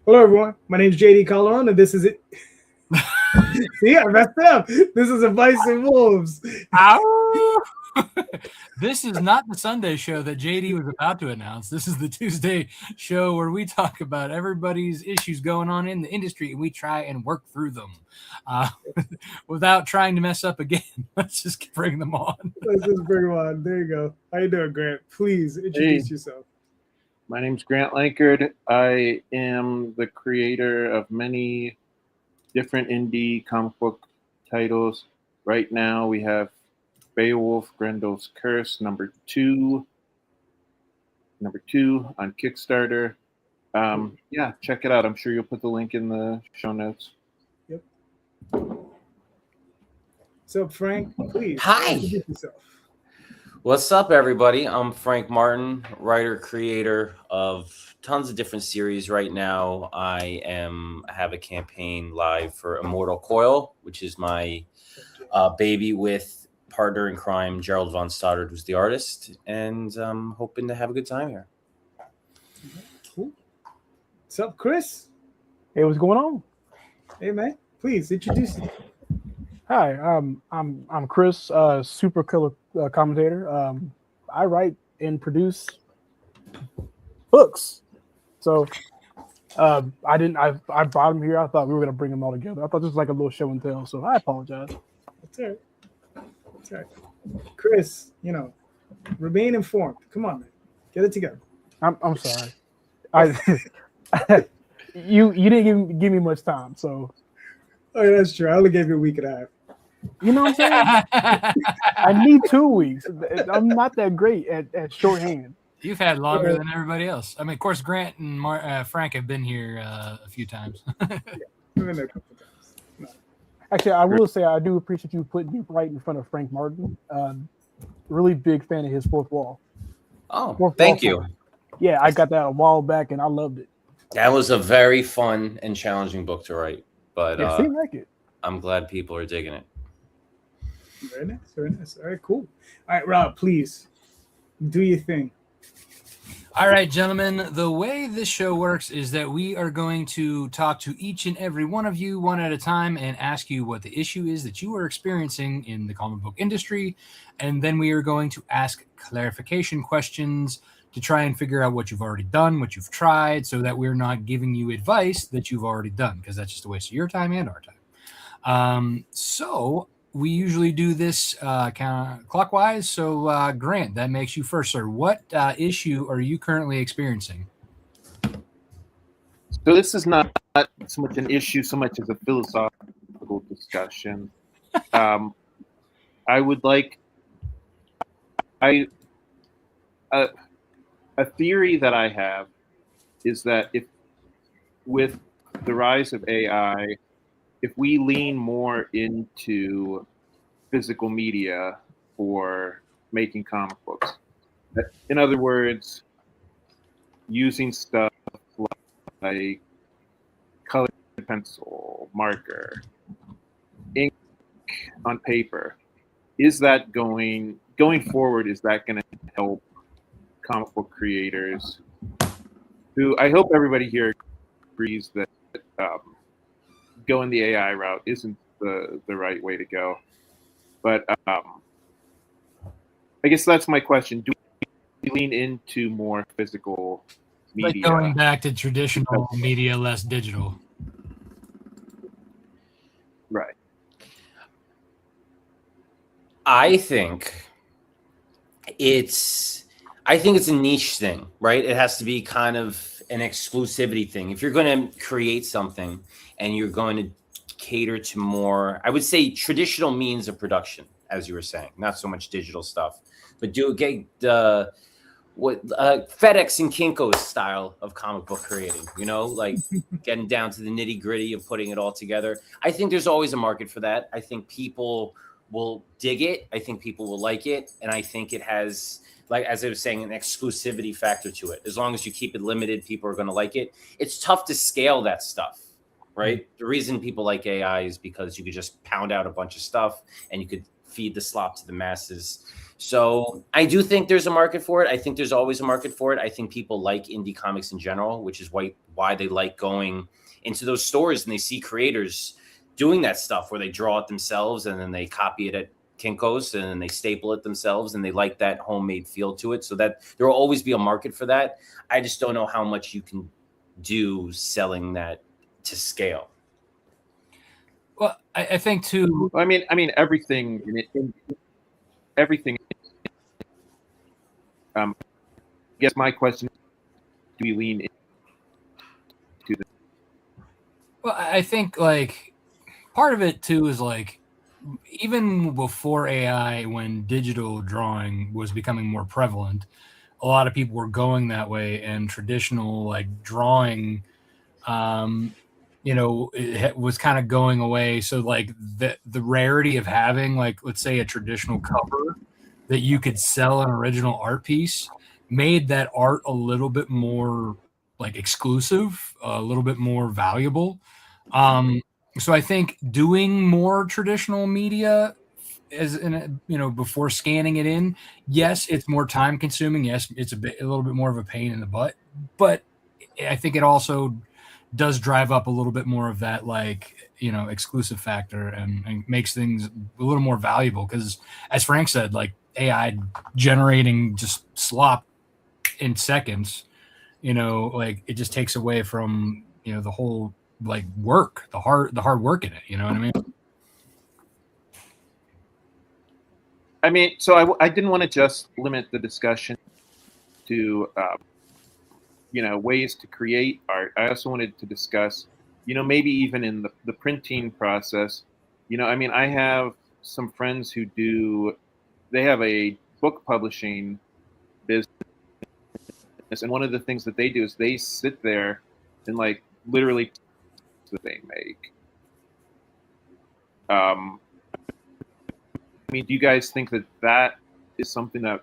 Hello, everyone. My name is JD Calderon, and this is it. See, I messed up. This is Advice and Wolves. Ow! This is not the Sunday show that JD was about to announce. This is the Tuesday show where we talk about everybody's issues going on in the industry and we try and work through them uh, without trying to mess up again. Let's just bring them on. Let's just bring him on. There you go. How you doing, Grant? Please introduce yourself. My name's Grant Lankard. I am the creator of many different indie comic book titles. Right now we have Beowulf, Grendel's Curse, number two on Kickstarter. Yeah, check it out. I'm sure you'll put the link in the show notes. Yep. So, Frank, please Hi. introduce yourself. What's up, everybody? I'm Frank Martin, writer, creator of tons of different series. Right now, I have a campaign live for Immortal Coil, which is my baby with partner in crime, Gerald von Stoddard, who's the artist, and I'm hoping to have a good time here. Cool. What's up, Chris? Hey, what's going on? Hey, man. Please introduce yourself. Hi, I'm Chris, super killer commentator. I write and produce books. So I brought him here. I thought we were gonna bring them all together. I thought this was like a little show and tell. So I apologize. That's all right. That's all right. Chris, remain informed. Come on, man. Get it together. I'm sorry. You didn't give me much time, so. Oh, yeah, that's true. I only gave you a week and a half. You know what I'm saying? I need 2 weeks. I'm not that great at shorthand. You've had longer than everybody else. I mean, of course, Grant and Frank have been here a few times. Yeah, we've been there a couple times. No. Actually, I will say I do appreciate you putting me right in front of Frank Martin. Really big fan of his Fourth Wall. Oh, thank you. Yeah, I got that a while back, and I loved it. That was a very fun and challenging book to write, but It seemed like it. I'm glad people are digging it. Very nice. Very nice. All right, cool. All right, Rob, please do your thing. All right, gentlemen, the way this show works is that we are going to talk to each and every one of you one at a time and ask you what the issue is that you are experiencing in the comic book industry. And then we are going to ask clarification questions to try and figure out what you've already done, what you've tried, so that we're not giving you advice that you've already done, because that's just a waste of your time and our time. So we usually do this clockwise. So, Grant, that makes you first, sir. What issue are you currently experiencing? So this is not so much an issue, so much as a philosophical discussion. I would like a theory that I have is that if with the rise of AI, if we lean more into physical media for making comic books, in other words, using stuff like colored pencil, marker, ink on paper, is that going forward, is that going to help comic book creators who, I hope everybody here agrees that going the AI route isn't the right way to go. But I guess that's my question. Do we lean into more physical media? Like going back to traditional media, less digital. Right. I think it's a niche thing, right? It has to be kind of an exclusivity thing. If you're going to create something and you're going to cater to more, I would say, traditional means of production, as you were saying, not so much digital stuff, but do get what FedEx and Kinko's style of comic book creating, like getting down to the nitty gritty of putting it all together. I think there's always a market for that. I think people will dig it. I think people will like it. And I think it has, like, as I was saying, an exclusivity factor to it. As long as you keep it limited, people are going to like it. It's tough to scale that stuff, right? The reason people like AI is because you could just pound out a bunch of stuff and you could feed the slop to the masses. So I do think there's a market for it. I think there's always a market for it. I think people like indie comics in general, which is why they like going into those stores and they see creators doing that stuff where they draw it themselves and then they copy it at Kinko's and then they staple it themselves and they like that homemade feel to it. So that there will always be a market for that. I just don't know how much you can do selling that to scale. Well, I think too. I mean, everything, everything. I guess my question is, do we lean into the? Well, I think like part of it too is like even before AI, when digital drawing was becoming more prevalent, a lot of people were going that way, and traditional like drawing, it was kind of going away. So like the rarity of having like, let's say, a traditional cover that you could sell an original art piece made that art a little bit more like exclusive, a little bit more valuable. So I think doing more traditional media before scanning it in, yes, it's more time consuming. Yes, it's a little bit more of a pain in the butt, but I think it also does drive up a little bit more of that, like, exclusive factor and makes things a little more valuable. Because as Frank said, like AI generating just slop in seconds, like it just takes away from, the whole like work, the hard work in it. You know what I mean? I mean, so I didn't want to just limit the discussion to, ways to create art. I also wanted to discuss, maybe even in the printing process. I have some friends who they have a book publishing business, and one of the things that they do is they sit there and like literally that they make. Do you guys think that is something that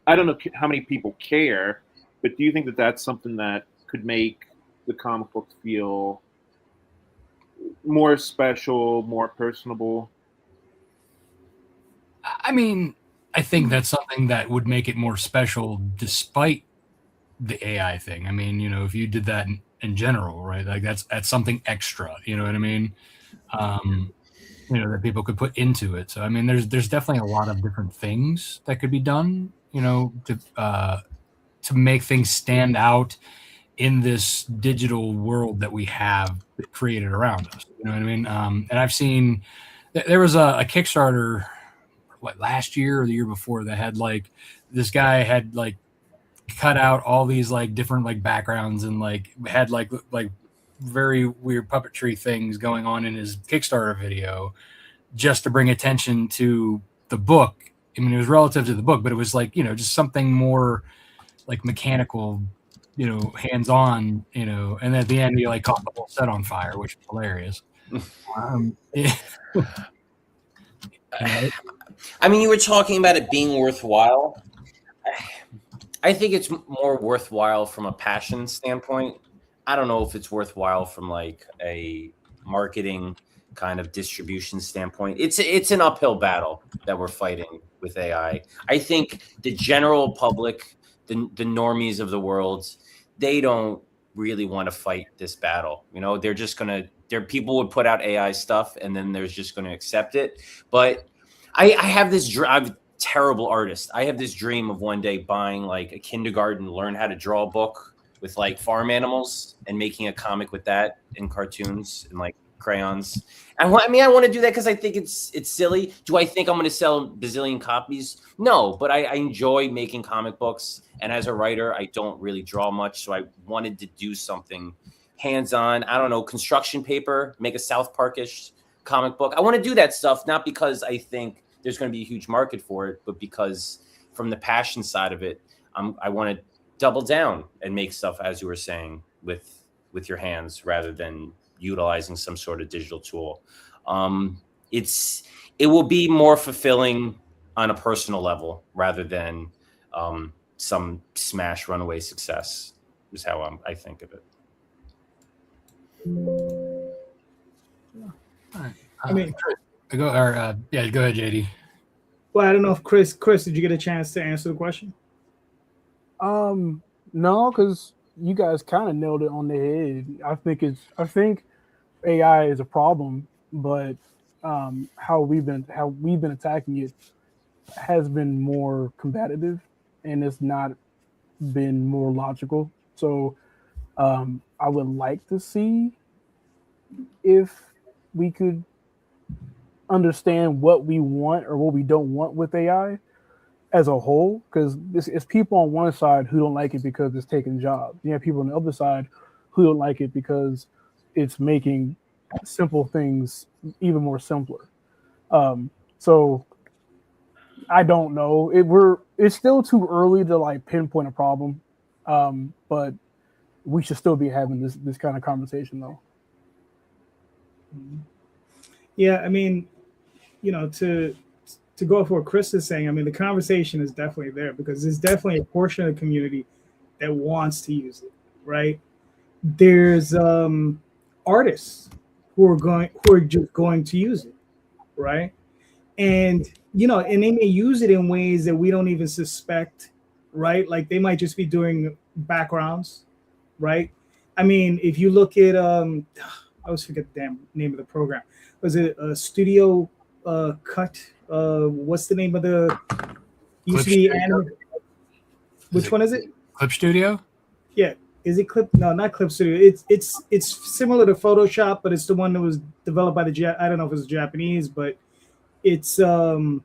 I don't know how many people care, but do you think that that's something that could make the comic book feel more special, more personable? I mean, I think that's something that would make it more special despite the AI thing. I mean, if you did that in general, right? Like that's something extra, you know what I mean? That people could put into it. So, I mean, there's definitely a lot of different things that could be done, to make things stand out in this digital world that we have created around us. You know what I mean? And I've seen there was a Kickstarter, last year or the year before, that had like this guy had like cut out all these like different like backgrounds and like had like very weird puppetry things going on in his Kickstarter video just to bring attention to the book. I mean, it was relative to the book, but it was like, just something more like mechanical, hands-on, and then at the end he like caught the whole set on fire, which was hilarious. I mean, you were talking about it being worthwhile. I think it's more worthwhile from a passion standpoint. I don't know if it's worthwhile from like a marketing kind of distribution standpoint. It's an uphill battle that we're fighting with AI. I think the general public, the normies of the world, they don't really want to fight this battle. They're just people would put out AI stuff and then they're just going to accept it. But I have this I'm terrible artist. I have this dream of one day buying like a kindergarten learn how to draw book with like farm animals and making a comic with that in cartoons and like crayons. I want to do that because I think it's silly. Do I think I'm going to sell a bazillion copies? No, but I enjoy making comic books. And as a writer, I don't really draw much. So I wanted to do something hands-on. I don't know, construction paper, make a South Park-ish comic book. I want to do that stuff, not because I think there's going to be a huge market for it, but because from the passion side of it, I want to double down and make stuff, as you were saying, with your hands rather than utilizing some sort of digital tool. It will be more fulfilling on a personal level rather than some smash runaway success is how I think of it. All right. Go ahead, JD. Well, I don't know if Chris, did you get a chance to answer the question? No, because you guys kind of nailed it on the head. I think AI is a problem, but how we've been attacking it has been more combative, and it's not been more logical. So I would like to see if we could understand what we want or what we don't want with AI as a whole, because it's people on one side who don't like it because it's taking jobs. You have people on the other side who don't like it because it's making simple things even more simpler. So I don't know. It's still too early to like pinpoint a problem, but we should still be having this kind of conversation though. Yeah, I mean, to go off what Chris is saying, I mean, the conversation is definitely there because there's definitely a portion of the community that wants to use it, right? There's artists who are just going to use it, right? And and they may use it in ways that we don't even suspect, right? Like they might just be doing backgrounds, right? I mean, if you look at I always forget the damn name of the program. Was it a Studio Cut? What's the name of the used to be anime? Which one is it? Clip Studio? Yeah. Is it Clip? No, not Clip Studio. It's similar to Photoshop, but it's the one that was developed by I don't know if it's Japanese, but it's I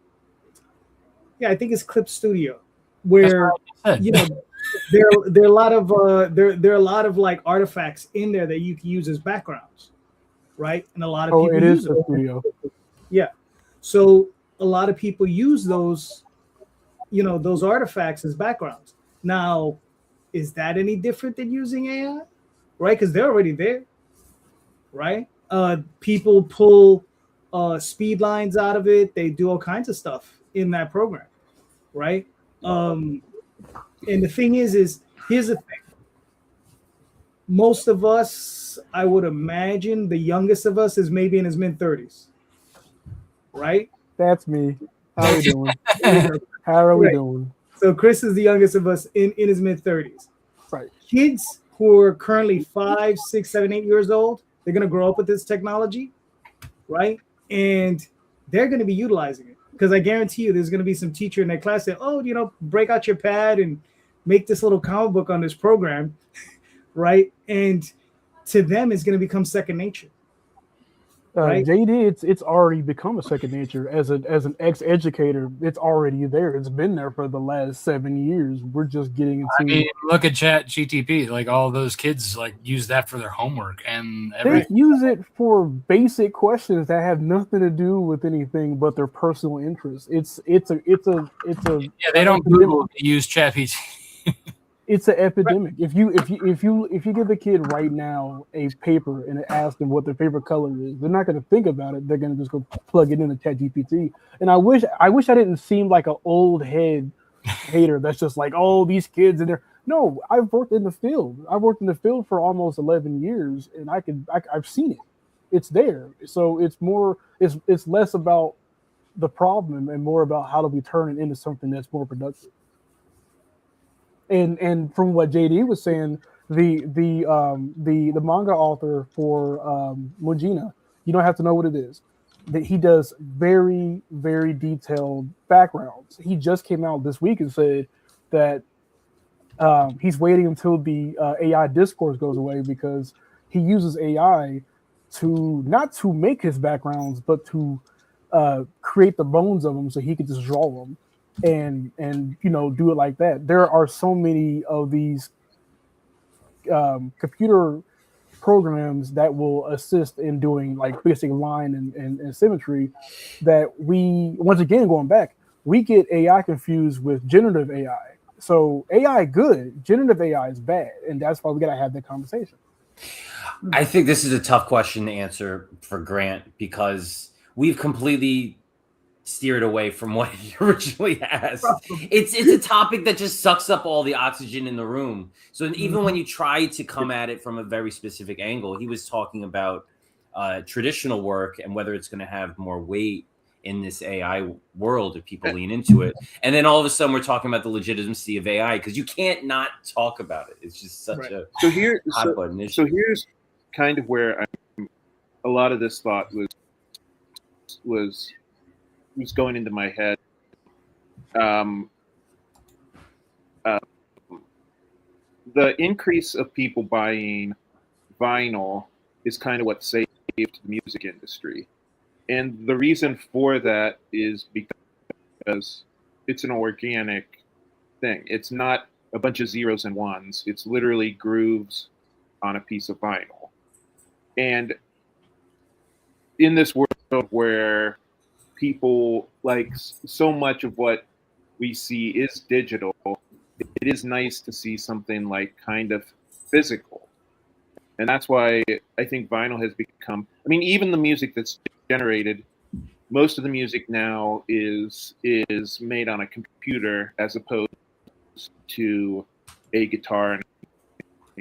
think it's Clip Studio, where there are a lot of there are a lot of like artifacts in there that you can use as backgrounds, right? And a lot of people use it. Studio. Yeah. So a lot of people use those, those artifacts as backgrounds. Now, is that any different than using AI? Right? Because they're already there, right? People pull speed lines out of it. They do all kinds of stuff in that program, right? And the thing is here's the thing. Most of us, I would imagine, the youngest of us is maybe in his mid-30s, right? That's me. How are we doing? How are we doing? So Chris is the youngest of us in his mid-30s. Right. Kids who are currently 5, 6, 7, 8 years old, they're going to grow up with this technology, right? And they're going to be utilizing it. Because I guarantee you there's going to be some teacher in their class that, break out your pad and make this little comic book on this program, right? And to them, it's going to become second nature. Right? JD, it's already become a second nature. As an ex-educator, it's already there. It's been there for the last 7 years. We're just getting into. I mean, look at Chat GTP. Like all those kids, like use that for their homework and everything. They use it for basic questions that have nothing to do with anything but their personal interests. It's a. Yeah, they don't Google to use Chat GPT. It's an epidemic. If you give a kid right now a paper and ask them what their favorite color is, they're not going to think about it. They're going to just go plug it into ChatGPT. And I wish I didn't seem like an old head hater that's just like, oh, these kids and they're no. I've worked in the field. I've worked in the field for almost 11 years, and I've seen it. It's there. So it's less about the problem and more about how do we turn it into something that's more productive. And from what JD was saying, the manga author for Mujina, you don't have to know what it is. That he does very, very detailed backgrounds. He just came out this week and said that he's waiting until the AI discourse goes away because he uses AI not to make his backgrounds, but to create the bones of them so he can just draw them. And do it like that. There are so many of these computer programs that will assist in doing like basic line and symmetry that we, once again, going back, we get AI confused with generative AI. So AI good, generative AI is bad, and that's why we gotta have that conversation. I think this is a tough question to answer for Grant because we've completely steered away from what he originally has. It's a topic that just sucks up all the oxygen in the room. So even when you try to come at it from a very specific angle, he was talking about traditional work and whether it's going to have more weight in this AI world if people lean into it. And then all of a sudden we're talking about the legitimacy of AI because you can't not talk about it. It's just such a hot button issue. So here's kind of where a lot of this thought was going into my head. The increase of people buying vinyl is kind of what saved the music industry. And the reason for that is because it's an organic thing. It's not a bunch of zeros and ones. It's literally grooves on a piece of vinyl. And in this world where people, like, so much of what we see is digital, it is nice to see something like kind of physical. And that's why I think vinyl has become, I mean, even the music that's generated, most of the music now is made on a computer as opposed to a guitar and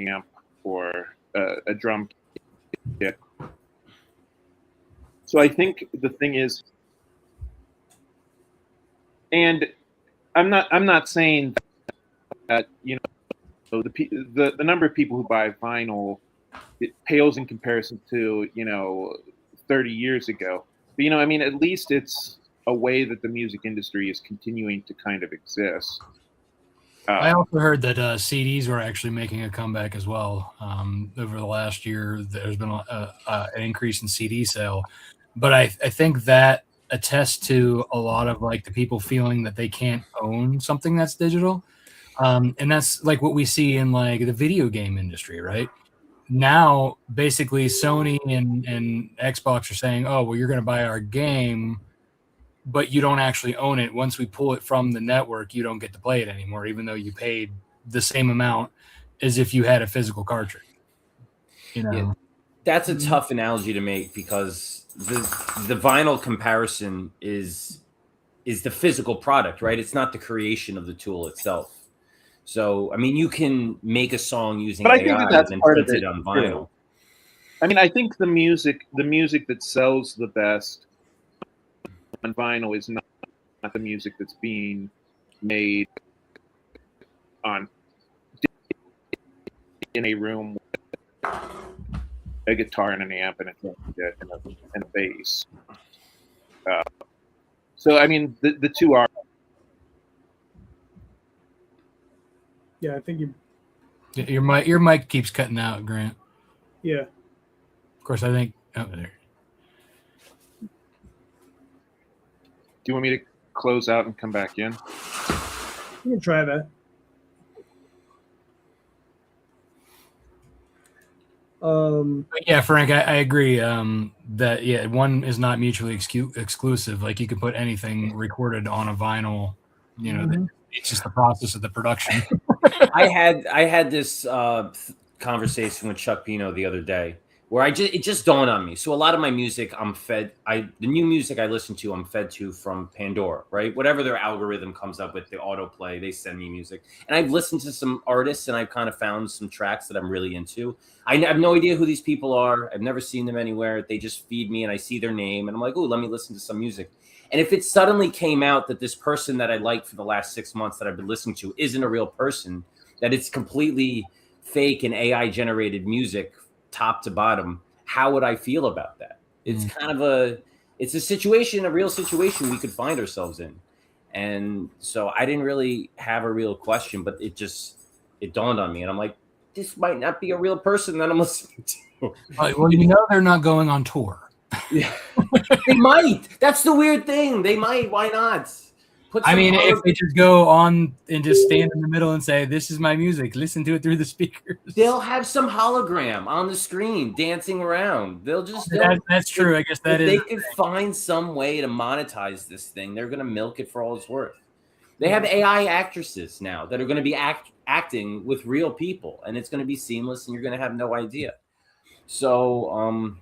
amp or a drum kit. So I think the thing is, and I'm not saying that, you know, the number of people who buy vinyl, it pales in comparison to, you know, 30 years ago. But, you know, I mean, at least it's a way that the music industry is continuing to kind of exist. I also heard that CDs were actually making a comeback as well. Over the last year, there's been an increase in CD sale. But I think that attests to a lot of, like, the people feeling that they can't own something that's digital. And that's like what we see in, like, the video game industry, right? Now, basically, Sony and Xbox are saying, oh, well, you're going to buy our game, but you don't actually own it. Once we pull it from the network, you don't get to play it anymore, even though you paid the same amount as if you had a physical cartridge. You know? Yeah, that's a tough analogy to make because the vinyl comparison is the physical product, right? It's not the creation of the tool itself. So, I mean, you can make a song using AI that's and part print of it on vinyl. Too. I mean, I think the music that sells the best on vinyl is not the music that's being made on in a room with a guitar and an amp and a bass. So, I mean, the two are. Yeah, I think your mic keeps cutting out, Grant. Yeah. Of course, I think. Oh, there. Do you want me to close out and come back in? You can try that. But yeah, Frank, I agree that one is not mutually exclusive. Like, you can put anything recorded on a vinyl. You know, it's just the process of the production. I had this conversation with Chuck Pino the other day where it just dawned on me. So a lot of my music, the new music I listen to, I'm fed to from Pandora, right? Whatever their algorithm comes up with, the autoplay, they send me music. And I've listened to some artists and I've kind of found some tracks that I'm really into. I have no idea who these people are. I've never seen them anywhere. They just feed me and I see their name and I'm like, oh, let me listen to some music. And if it suddenly came out that this person that I liked for the last 6 months that I've been listening to isn't a real person, that it's completely fake and AI generated music top to bottom, how would I feel about that? It's kind of a real situation we could find ourselves in. And so I didn't really have a real question, but it dawned on me and I'm like, this might not be a real person that I'm listening to. Well, you know, they're not going on tour. Yeah. They might. That's the weird thing. They might. Why not? I mean, if they just go on and just stand in the middle and say, this is my music, listen to it through the speakers. They'll have some hologram on the screen dancing around. That's true. I guess that is. They could find some way to monetize this thing. They're going to milk it for all it's worth. They have AI actresses now that are going to be acting with real people, and it's going to be seamless, and you're going to have no idea. So,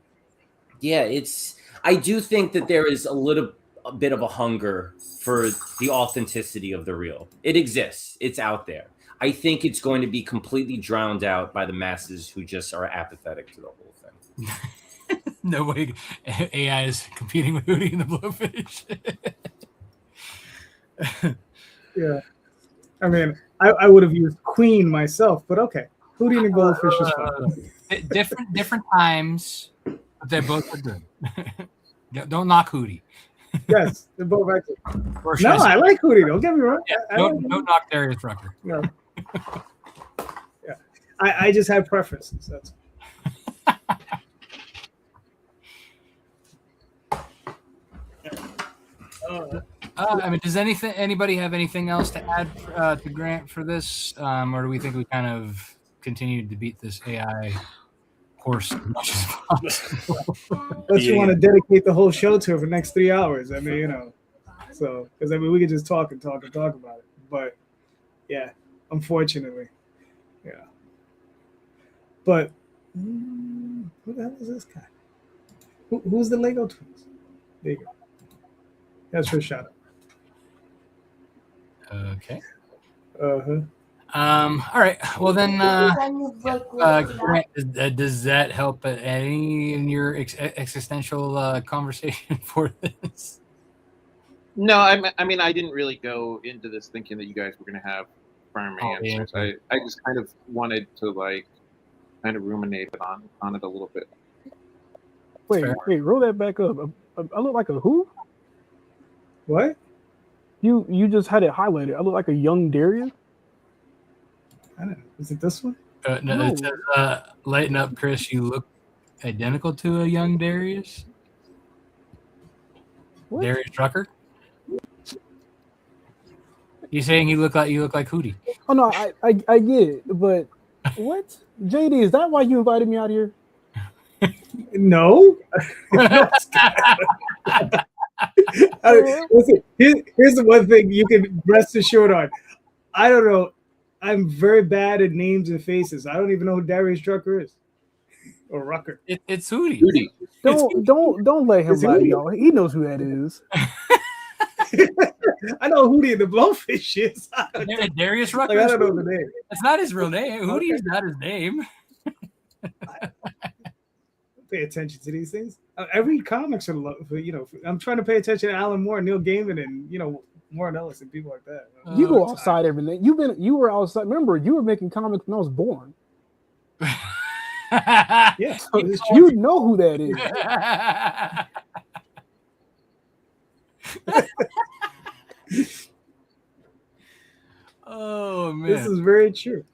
I do think that there is a bit of a hunger for the authenticity of the real. It exists. It's out there. I think it's going to be completely drowned out by the masses who just are apathetic to the whole thing. No way AI is competing with Hootie and the Blowfish. Yeah. I mean, I would have used Queen myself, but okay. Hootie and the Blowfish is fine. Different times, but they both are good. Don't knock Hootie. Yes, they're both excellent. Or should No, I like Hootie. Don't get me wrong. Yeah, I don't like knock Darius Rucker. No. Yeah. I just have preferences. That's I mean, does anybody have anything else to add to Grant for this, or do we think we kind of continued to beat this AI horse as much as possible? unless you want to dedicate the whole show to it for the next 3 hours. I mean, so because I mean we could just talk about it. But yeah, unfortunately, yeah. But who the hell is this guy? Who's the Lego twins? There you go. That's her shout out. Okay. Uh-huh. All right. Well then, Grant, does that help any in your existential conversation for this? No, I mean, I didn't really go into this thinking that you guys were going to have firm answers. Yeah. I just kind of wanted to kind of ruminate on it a little bit. Wait, roll that back up. I look like a who? What? You just had it highlighted. I look like a young Darius. I don't know. Is it this one? No, it says, lighten up, Chris. You look identical to a young Darius. What? Darius Rucker. You saying you look like Hootie? Oh no, I get it, but what? JD, is that why you invited me out here? No. Listen, here's the one thing you can rest assured on. I don't know. I'm very bad at names and faces. I don't even know who Darius Rucker is. Or Rucker. It's Hootie. Don't let him Is it lie, Hootie? y'all. He knows who that is. I know who Hootie and the Blowfish is. Darius Rucker. I don't know the name. That's not his real name. Hootie is not his name. Pay attention to these things. I read comics I'm trying to pay attention to Alan Moore, Neil Gaiman, and Warren Ellis and people like that. You go outside every night. You were outside. Remember, you were making comics when I was born. Yeah, So you know who that is. Oh man, this is very true.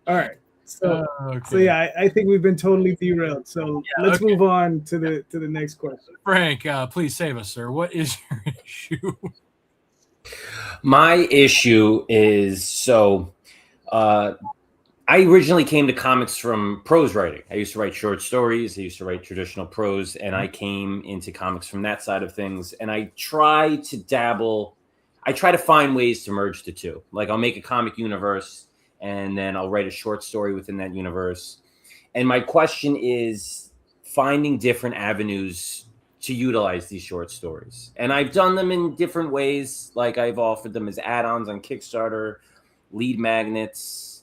All right. So yeah, I think we've been totally derailed. So let's move on to the next question. Frank, please save us, sir. What is your issue? My issue is I originally came to comics from prose writing. I used to write short stories. I used to write traditional prose, and I came into comics from that side of things. And I try to dabble. I try to find ways to merge the two. Like I'll make a comic universe, and then I'll write a short story within that universe. And my question is finding different avenues to utilize these short stories. And I've done them in different ways. Like I've offered them as add-ons on Kickstarter, lead magnets,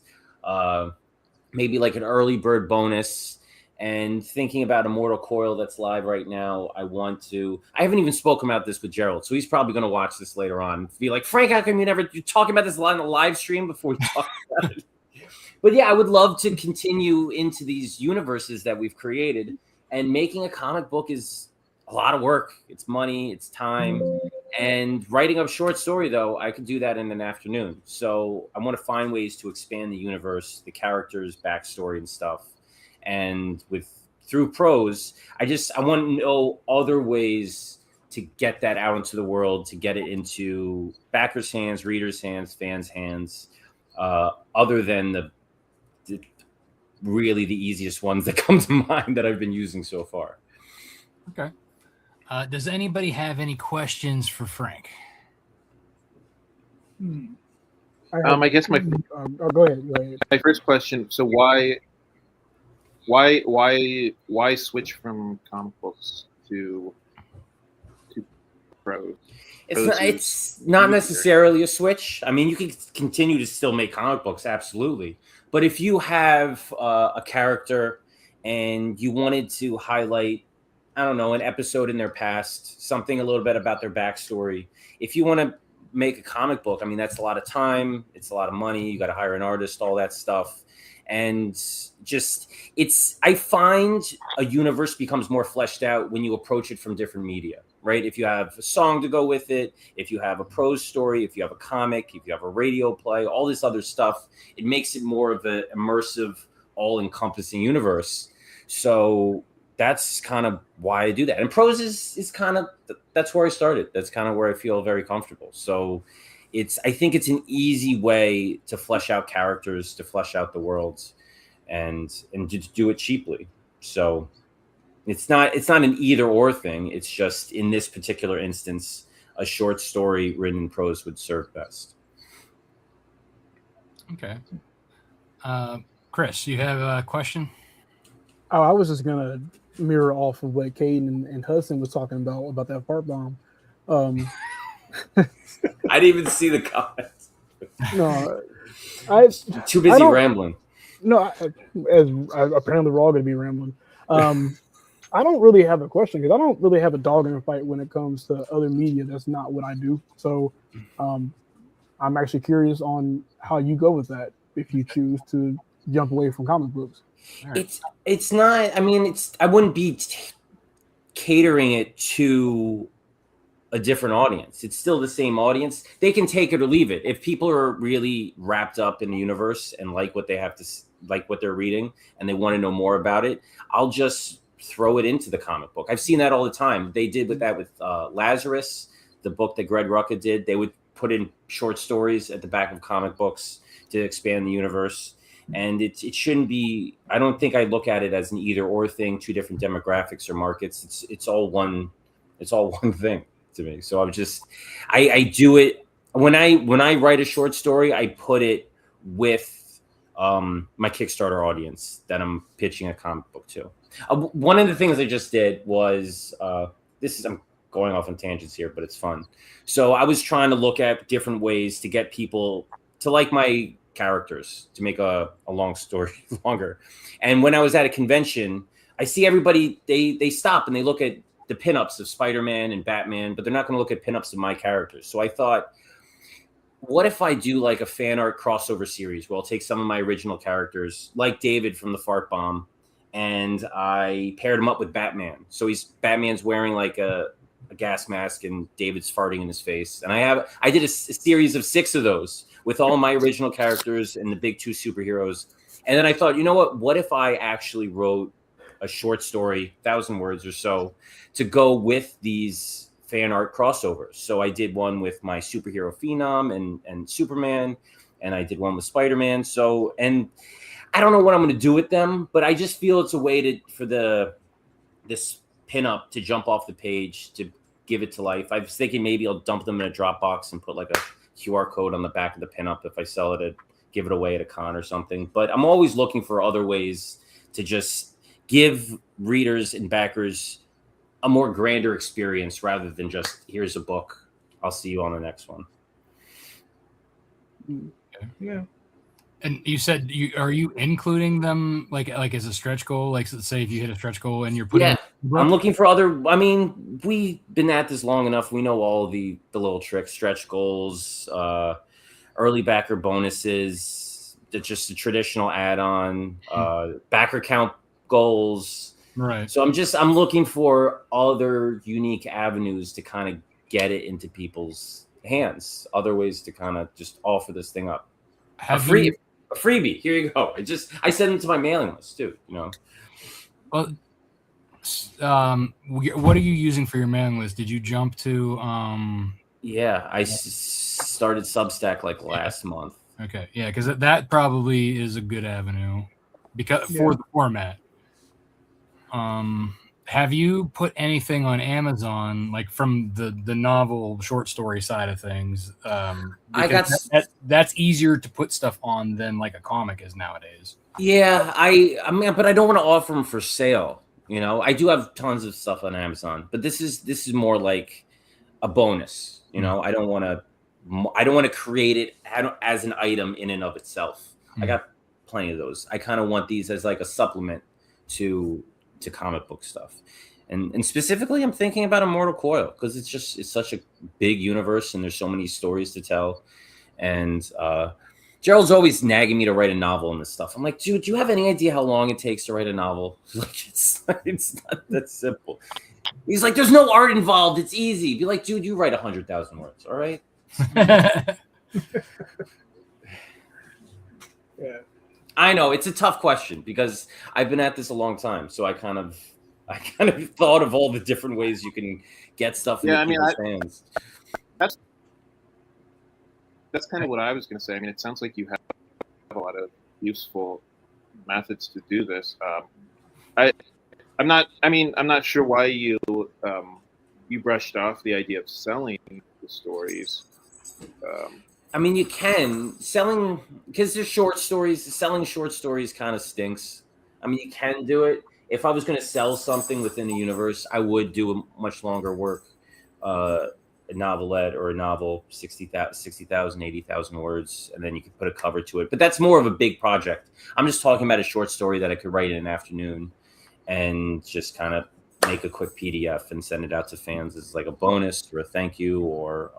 maybe like an early bird bonus. And thinking about Immortal Coil that's live right now, I haven't even spoken about this with Gerald, so he's probably going to watch this later on. Be like, Frank, how come you're talking about this on the live stream before we talk about it? But yeah, I would love to continue into these universes that we've created. And making a comic book is a lot of work. It's money, it's time. And writing a short story, though, I could do that in an afternoon. So I want to find ways to expand the universe, the characters, backstory, and stuff. And through prose, I want to know other ways to get that out into the world, to get it into backers' hands, readers' hands, fans' hands, other than the really the easiest ones that come to mind that I've been using so far. Okay. Does anybody have any questions for Frank? I guess my go ahead. My first question. So why switch from comic books to prose? It's not necessarily a switch. I mean, you can continue to still make comic books, absolutely. But if you have a character and you wanted to highlight, I don't know, an episode in their past, something a little bit about their backstory. If you want to make a comic book, I mean, that's a lot of time. It's a lot of money. You got to hire an artist, all that stuff. And just, I find a universe becomes more fleshed out when you approach it from different media, right? If you have a song to go with it, if you have a prose story, if you have a comic, if you have a radio play, all this other stuff, it makes it more of an immersive, all-encompassing universe. So that's kind of why I do that. And prose is kind of, that's where I started. That's kind of where I feel very comfortable. So I think it's an easy way to flesh out characters, to flesh out the worlds, and just do it cheaply. So it's not an either or thing. It's just, in this particular instance, a short story written in prose would serve best. Okay. Chris, you have a question? Oh, I was just gonna mirror off of what Caden and Hudson was talking about that fart bomb. I didn't even see the comments. No, Too busy rambling. No, apparently we're all going to be rambling. I don't really have a question because I don't really have a dog in the fight when it comes to other media. That's not what I do. So I'm actually curious on how you go with that if you choose to jump away from comic books. Right. It's not. I mean, I wouldn't be catering it to a different audience. It's still the same audience. They can take it or leave it. If people are really wrapped up in the universe and like what they have to like what they're reading and they want to know more about it, I'll just throw it into the comic book. I've seen that all the time. They did with Lazarus, the book that Greg Rucka did. They would put in short stories at the back of comic books to expand the universe. And it shouldn't be, I don't think I look at it as an either or thing, two different demographics or markets. It's all one thing to me. So I do it when I write a short story, I put it with my Kickstarter audience that I'm pitching a comic book to. One of the things I just did was I'm going off on tangents here, but it's fun. So I was trying to look at different ways to get people to like my characters, to make a long story longer. And when I was at a convention, I see everybody, they stop and they look at the pinups of Spider-Man and Batman, but they're not going to look at pinups of my characters. So I thought, what if I do like a fan art crossover series where I'll take some of my original characters, like David from the Fart Bomb, and I paired him up with Batman. So Batman's wearing like a gas mask and David's farting in his face. And I did a series of 6 of those with all my original characters and the big 2 superheroes. And then I thought, you know what if I actually wrote a short story, 1,000 words or so, to go with these fan art crossovers. So I did one with my superhero Phenom and Superman, and I did one with Spider-Man. So, and I don't know what I'm going to do with them, but I just feel it's a way for this pinup to jump off the page, to give it to life. I was thinking maybe I'll dump them in a Dropbox and put like a QR code on the back of the pinup if I sell it, give it away at a con or something. But I'm always looking for other ways to just give readers and backers a more grander experience rather than just, here's a book, I'll see you on the next one. Yeah. And you said, are you including them like as a stretch goal? Like, say if you hit a stretch goal and you're putting, I'm looking for we've been at this long enough. We know all the little tricks, stretch goals, early backer bonuses, just a traditional add-on, backer count goals. Right. So I'm looking for other unique avenues to kind of get it into people's hands, other ways to kind of just offer this thing up. A freebie. Here you go. I send them to my mailing list too, you know. Well, what are you using for your mailing list? Did you jump to I started Substack like last month. Okay. Yeah, because that probably is a good avenue for the format. Have you put anything on Amazon, like from the novel short story side of things? That's easier to put stuff on than like a comic is nowadays. Yeah, I mean, but I don't want to offer them for sale. You know, I do have tons of stuff on Amazon, but this is more like a bonus. You know, I don't want to create it as an item in and of itself. I got plenty of those. I kind of want these as like a supplement to comic book stuff. And specifically, I'm thinking about Immortal Coil because it's such a big universe and there's so many stories to tell. And Gerald's always nagging me to write a novel and this stuff. I'm like, dude, do you have any idea how long it takes to write a novel? Like, it's not that simple. He's like, there's no art involved. It's easy. Be like, dude, you write 100,000 words. All right. Yeah. I know it's a tough question because I've been at this a long time. So I kind of thought of all the different ways you can get stuff in people's hands. That's kind of what I was going to say. I mean, it sounds like you have a lot of useful methods to do this. I'm not sure why you brushed off the idea of selling the stories. I mean, you can selling because they're short stories. Selling short stories kind of stinks. I mean, you can do it. If I was going to sell something within the universe, I would do a much longer work, a novelette or a novel, 60,000, 80,000 words, and then you could put a cover to it. But that's more of a big project. I'm just talking about a short story that I could write in an afternoon and just kind of make a quick PDF and send it out to fans as like a bonus or a thank you or.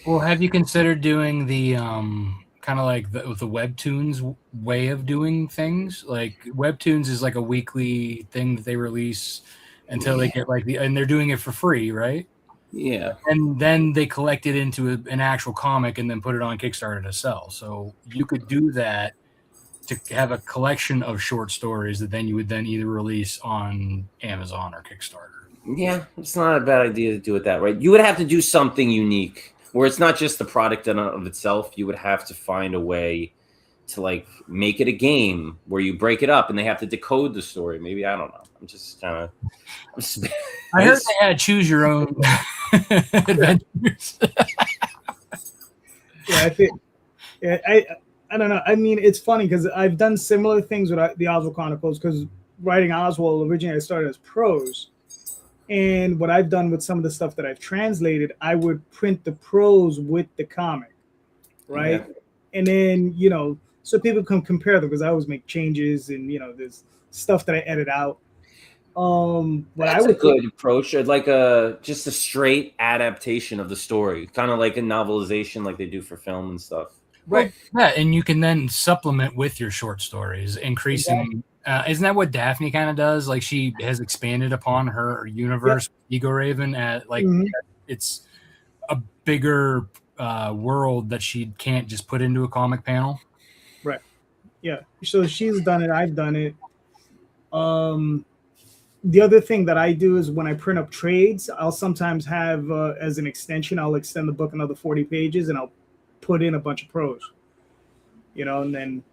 Well, have you considered doing the kind of like the Webtoons way of doing things? Like Webtoons is like a weekly thing that they release until they get and they're doing it for free, right? Yeah. And then they collect it into an actual comic and then put it on Kickstarter to sell. So you could do that to have a collection of short stories that then you would then either release on Amazon or Kickstarter. Yeah, it's not a bad idea to do it that way. You would have to do something unique where it's not just the product in of itself. You would have to find a way to like make it a game where you break it up and they have to decode the story. Maybe, I don't know. I'm just kind of. I heard they had choose your own adventures. Yeah, I think. Yeah, I don't know. I mean, it's funny because I've done similar things with the Oswald Chronicles because writing Oswald originally I started as prose. And what I've done with some of the stuff that I've translated, I would print the prose with the comic, right? Yeah. And then, so people can compare them because I always make changes and, there's stuff that I edit out. That's a good approach. Like just a straight adaptation of the story, kind of like a novelization like they do for film and stuff. Right. Yeah, and you can then supplement with your short stories, increasing. Exactly. Isn't that what Daphne kind of does? Like she has expanded upon her universe, Ego Raven, at it's a bigger world that she can't just put into a comic panel. Right. Yeah. So she's done it. I've done it. The other thing that I do is when I print up trades, I'll sometimes have as an extension, I'll extend the book another 40 pages and I'll put in a bunch of prose, and then,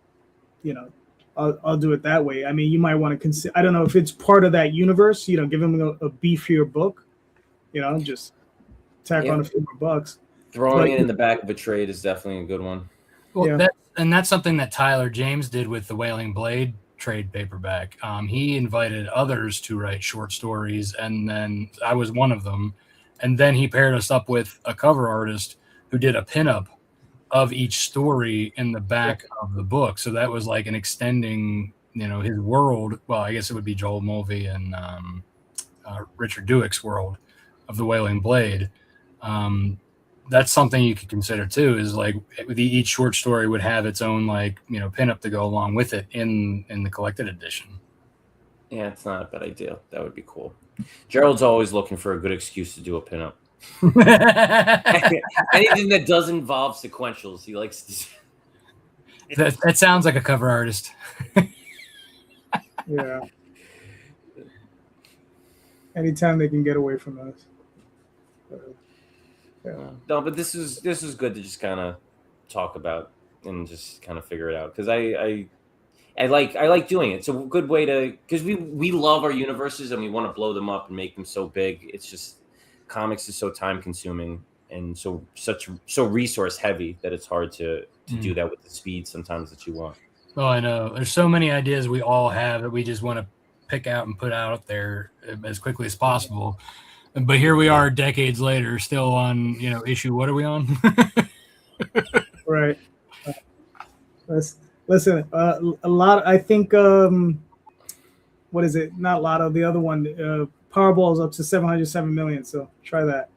I'll do it that way. I mean, you might want to consider, I don't know if it's part of that universe, give them a beefier book, just tack on a few more bucks. Throwing it in the back of a trade is definitely a good one. Well, that's something that Tyler James did with the Wailing Blade trade paperback. He invited others to write short stories, and then I was one of them. And then he paired us up with a cover artist who did a pinup of each story in the back of the book. So that was like an extending, his world. Well, I guess it would be Joel Mulvey and Richard Dueck's world of the Wailing Blade. That's something you could consider too, is like each short story would have its own pinup to go along with it in the collected edition. Yeah, it's not a bad idea. That would be cool. Gerald's always looking for a good excuse to do a pinup. Anything that does involve sequentials, he likes to. That sounds like a cover artist. Yeah. Anytime they can get away from us. Yeah. No, but this is good to just kind of talk about and just kind of figure it out because I like doing it. It's a good way to because we love our universes and we want to blow them up and make them so big. It's just comics is so time consuming and so resource heavy that it's hard to do that with the speed sometimes that you want. Oh, I know. There's so many ideas we all have that we just want to pick out and put out there as quickly as possible. But here we are decades later, still on, issue. What are we on? Right. Listen, a lot. I think what is it? Not Lotto. The other one, Powerball is up to 707 million. So try that.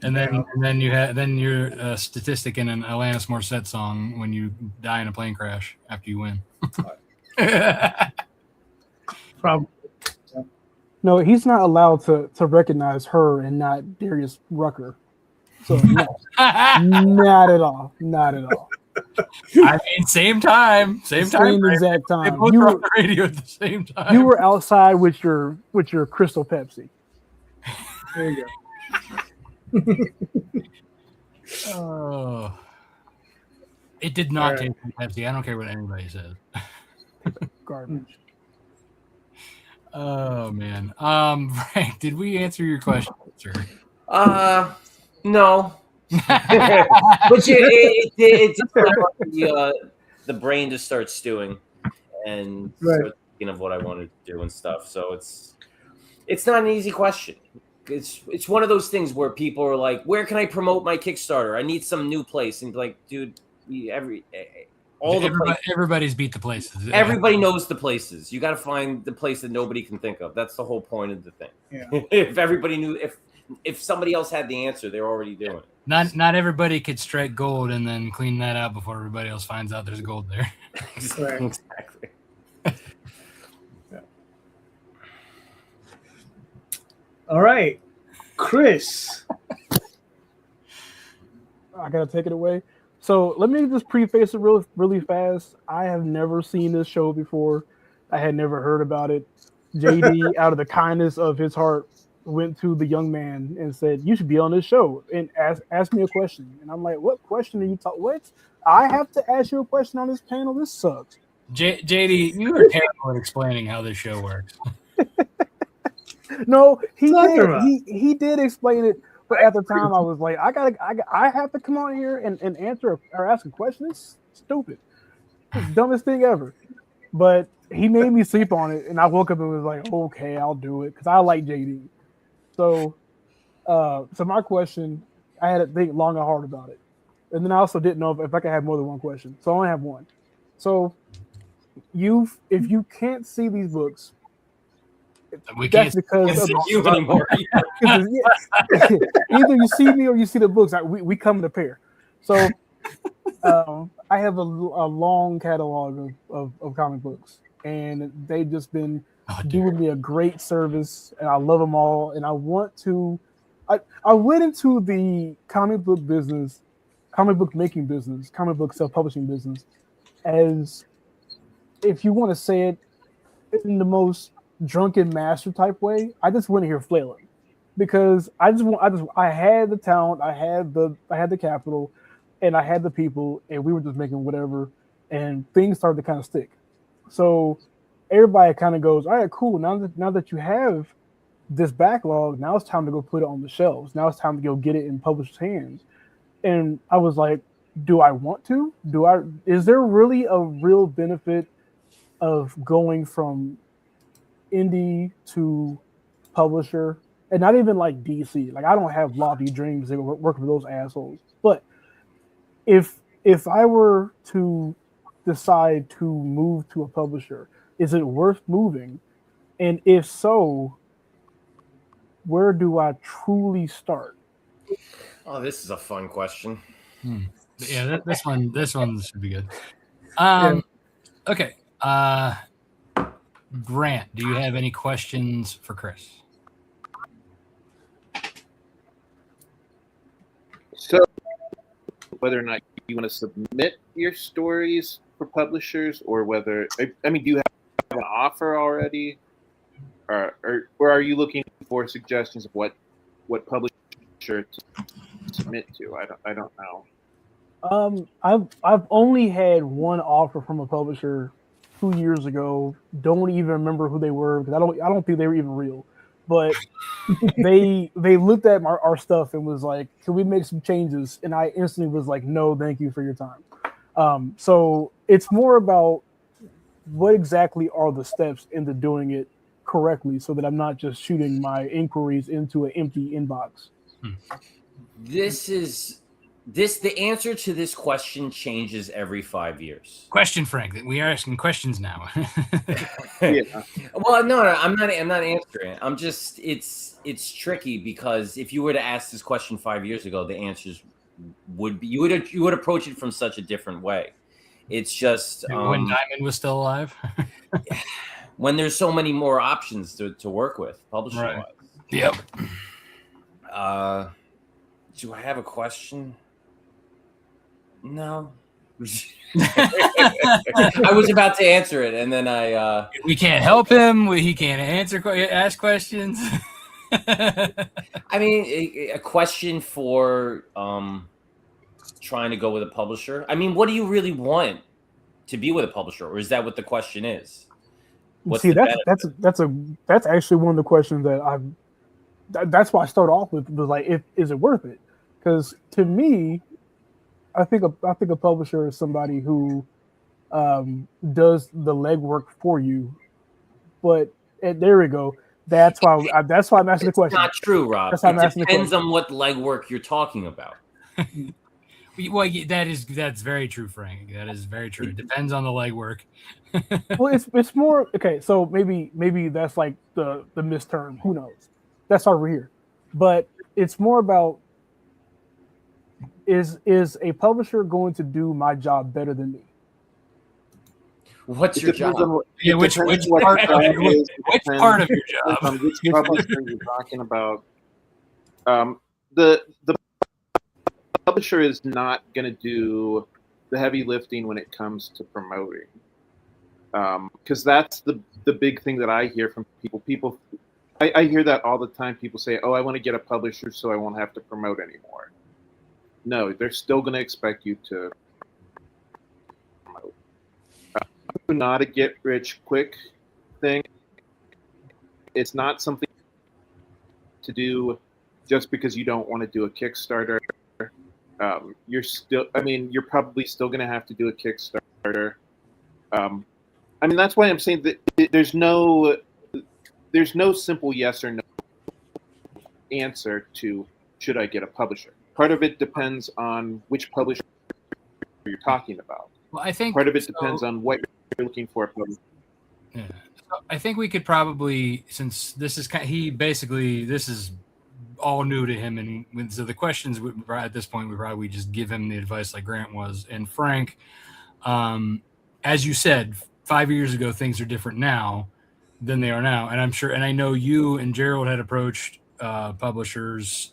And then you're a statistic in an Alanis Morissette song when you die in a plane crash after you win. Probably. No, he's not allowed to recognize her and not Darius Rucker. So no, not at all. Not at all. I mean, same time. Exact They time. both were on the radio at the same time. You were outside with your Crystal Pepsi. There you go. Oh, it did not All right. taste like Pepsi. I don't care what anybody says. Garbage. Oh man, Frank, did we answer your question, sir? No. But it did the brain just starts stewing and start thinking of what I wanted to do and stuff. So it's not an easy question. It's one of those things where people are like, where can I promote my Kickstarter? I need some new place. And like, dude, everybody's beat the places. Everybody knows the places. You got to find the place that nobody can think of. That's the whole point of the thing. Yeah. If everybody knew, if somebody else had the answer, they're already doing it. Not everybody could strike gold and then clean that out before everybody else finds out there's gold there. Exactly. All right, Chris. I gotta take it away. So let me just preface it really fast. I have never seen this show before. I had never heard about it. JD, out of the kindness of his heart, went to the young man and said, "You should be on this show and ask me a question." And I'm like, "What question are you talking? What? I have to ask you a question on this panel? This sucks." JD, you are terrible at explaining how this show works. No, he did explain it, but at the time I was like, I have to come on here and answer or ask a question. It's stupid. It's the dumbest thing ever. But he made me sleep on it, and I woke up and was like, okay, I'll do it because I like JD. So my question, I had to think long and hard about it, and then I also didn't know if I could have more than one question, so I only have one. So if you can't see these books. That's because of you anymore. Either you see me or you see the books. We come in a pair. So I have a long catalog of comic books, and they've just been doing me a great service, and I love them all. And I want to. I went into the comic book business, comic book making business, comic book self-publishing business, as if you want to say it in the most drunken master type way. I just went here flailing because I had the talent, I had the capital, and I had the people, and we were just making whatever, and things started to kind of stick. So everybody kind of goes, all right, cool. Now that you have this backlog, now it's time to go put it on the shelves. Now it's time to go get it in publishers' hands. And I was like, do I want to? Is there really a real benefit of going from indie to publisher? And not even like DC. Like, I don't have lofty dreams to work for those assholes. But if I were to decide to move to a publisher, is it worth moving? And if so, where do I truly start? Oh, this is a fun question. Yeah, this one should be good. Okay. Grant, do you have any questions for Chris? So, whether or not you want to submit your stories for publishers, or whether, I mean, do you have an offer already, or are you looking for suggestions of what publisher to submit to? I don't know. I've only had one offer from a publisher 2 years ago. Don't even remember who they were because I don't think they were even real. But they looked at our stuff and was like, "Can we make some changes?" And I instantly was like, "No, thank you for your time." So it's more about what exactly are the steps into doing it correctly, so that I'm not just shooting my inquiries into an empty inbox. This is The answer to this question changes every 5 years. Question, Frank. We are asking questions now. Yeah. Well, no, I'm not answering. I'm just it's tricky because if you were to ask this question 5 years ago, the answers would be you would approach it from such a different way. It's just when Diamond was still alive. when there's so many more options to work with, publishing Right. wise. Yep. Do I have a question? No. I was about to answer it, and then we can't help him. He can't ask questions. I mean, a question for trying to go with a publisher. I mean, what do you really want to be with a publisher, or is that what the question is? What's See, the that's actually one of the questions that that's why I start off with was like, is it worth it? Because to me, I think a publisher is somebody who does the legwork for you. But there we go. That's why I'm asking the question. Not true, Rob. It depends on what legwork you're talking about. Well, that's very true, Frank. That is very true. It depends on the legwork. Well, it's more okay. So maybe that's like the misterm. Who knows? That's why we're here. But it's more about is a publisher going to do my job better than me? What's your job? Which part of your job? Which publisher you're talking about? The publisher is not going to do the heavy lifting when it comes to promoting, because that's the big thing that I hear from people. I hear that all the time. People say, "Oh, I want to get a publisher so I won't have to promote anymore." No, they're still going to expect you to promote. Not a get rich quick thing. It's not something to do just because you don't want to do a Kickstarter. You're probably still going to have to do a Kickstarter. That's why I'm saying that there's no simple yes or no answer to should I get a publisher. Part of it depends on which publisher you're talking about. Well, I think part of it depends on what you're looking for. Yeah. So I think we could probably, since this is this is all new to him, and so the questions at this point we probably just give him the advice like Grant was. And Frank, as you said, 5 years ago things are different now than they are now, and I'm sure, and I know you and Gerald had approached publishers.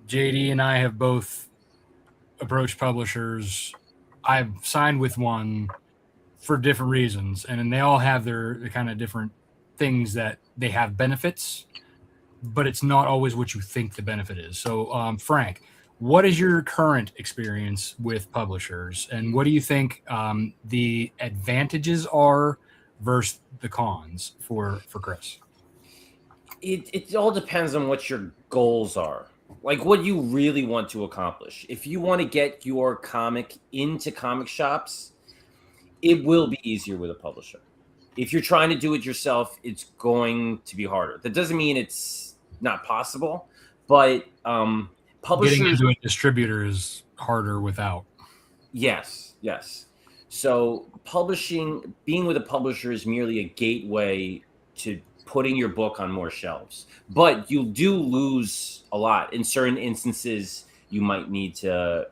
JD and I have both approached publishers. I've signed with one for different reasons, and then they all have their kind of different things that they have benefits, but it's not always what you think the benefit is. So, Frank, what is your current experience with publishers, and what do you think the advantages are versus the cons for Chris? It all depends on what your goals are. Like what you really want to accomplish. If you want to get your comic into comic shops, it will be easier with a publisher. If you're trying to do it yourself, it's going to be harder. That doesn't mean it's not possible, but publishers getting into a distributor is harder without. Yes. So being with a publisher is merely a gateway to putting your book on more shelves, but you do lose a lot. In certain instances, you might need to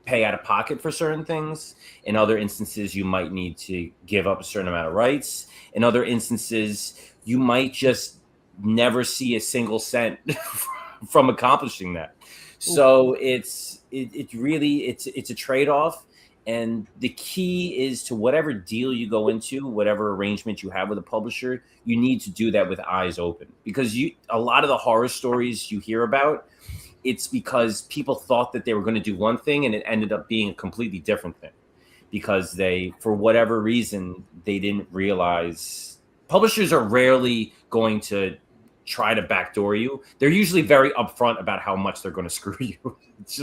pay out of pocket for certain things. In other instances, you might need to give up a certain amount of rights. In other instances, you might just never see a single cent from accomplishing that. So it's a trade-off. And the key is to whatever deal you go into, whatever arrangement you have with a publisher, you need to do that with eyes open, because a lot of the horror stories you hear about, it's because people thought that they were going to do one thing and it ended up being a completely different thing because for whatever reason, they didn't realize. Publishers are rarely going to try to backdoor you. They're usually very upfront about how much they're going to screw you. It's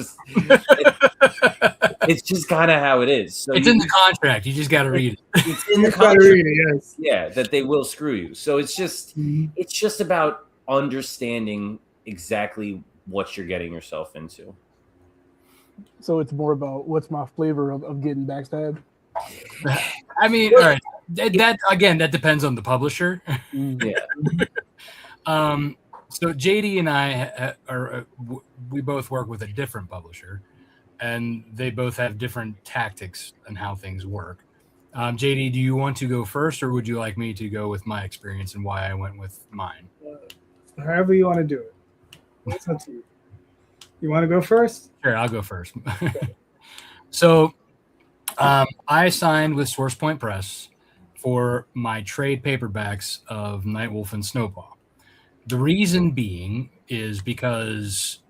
just kind of how it is. So it's in the contract. You just got to read it. It's in the contract. Yes. Yeah, that they will screw you. So it's just about understanding exactly what you're getting yourself into. So it's more about what's my flavor of getting backstabbed. I mean, all right. That depends on the publisher. Mm. Yeah. So JD and I we both work with a different publisher, and they both have different tactics and how things work. JD, do you want to go first, or would you like me to go with my experience and why I went with mine? However you want to do it. It's up to you. You want to go first? Sure, I'll go first. So I signed with SourcePoint Press for my trade paperbacks of Nightwolf and Snowpaw. The reason being is because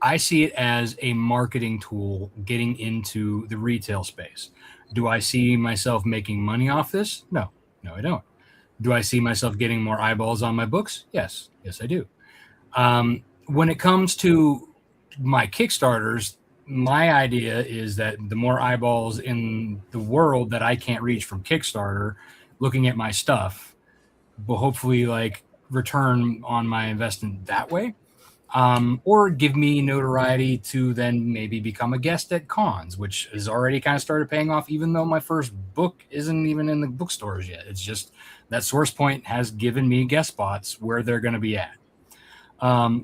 I see it as a marketing tool getting into the retail space. Do I see myself making money off this? No, I don't. Do I see myself getting more eyeballs on my books? Yes, I do. When it comes to my Kickstarters, my idea is that the more eyeballs in the world that I can't reach from Kickstarter looking at my stuff will hopefully like return on my investment that way, or give me notoriety to then maybe become a guest at cons, which has already kind of started paying off, even though my first book isn't even in the bookstores yet. It's just that SourcePoint has given me guest spots where they're going to be at.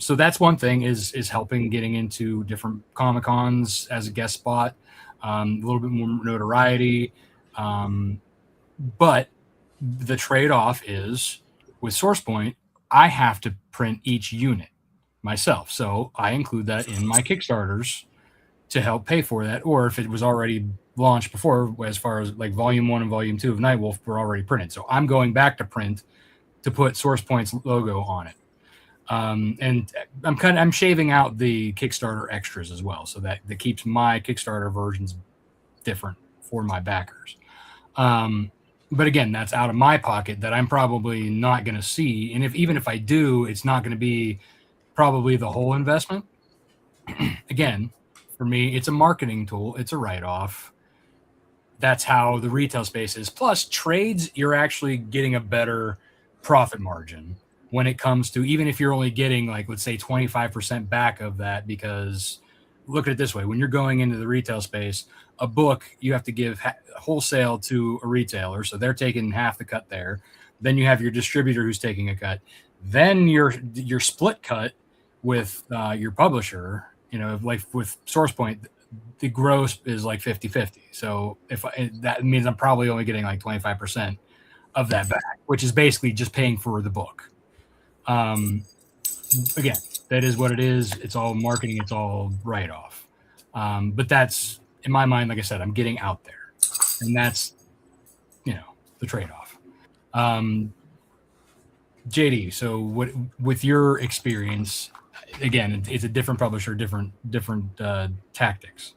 So that's one thing is helping getting into different Comic Cons as a guest spot, a little bit more notoriety. But the trade-off is with SourcePoint, I have to print each unit myself. So I include that in my Kickstarters to help pay for that. Or if it was already launched before, as far as like volume 1 and volume 2 of Nightwolf were already printed. So I'm going back to print to put SourcePoint's logo on it. And I'm shaving out the Kickstarter extras as well, so that keeps my Kickstarter versions different for my backers. But again, that's out of my pocket that I'm probably not going to see. And even if I do, it's not going to be probably the whole investment. Again, for me, it's a marketing tool. It's a write-off. That's how the retail space is. Plus trades, you're actually getting a better profit margin when it comes to, even if you're only getting like, let's say 25% back of that, because look at it this way, when you're going into the retail space, a book, you have to give wholesale to a retailer. So they're taking half the cut there. Then you have your distributor who's taking a cut. Then your split cut with your publisher, like with SourcePoint, the gross is like 50-50. So that means I'm probably only getting like 25% of that back, which is basically just paying for the book. Again, that is what it is. It's all marketing. It's all write-off. But that's, in my mind, like I said, I'm getting out there, and that's, the trade-off. JD, so what, with your experience, again, it's a different publisher, different tactics.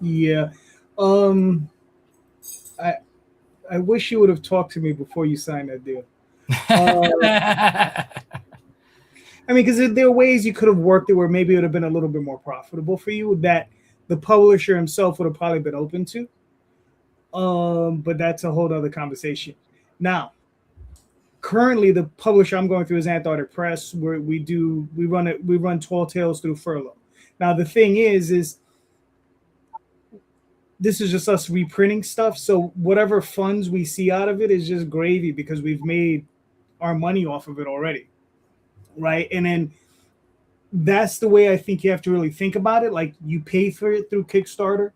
Yeah. I wish you would have talked to me before you signed that deal. I mean, because there are ways you could have worked it where maybe it would have been a little bit more profitable for you that the publisher himself would have probably been open to. But that's a whole other conversation. Now, currently the publisher I'm going through is Antarctic Press, where we run Tall Tales through Furlough. Now the thing is this is just us reprinting stuff. So whatever funds we see out of it is just gravy because we've made our money off of it already. Right. And then that's the way I think you have to really think about it. Like, you pay for it through Kickstarter.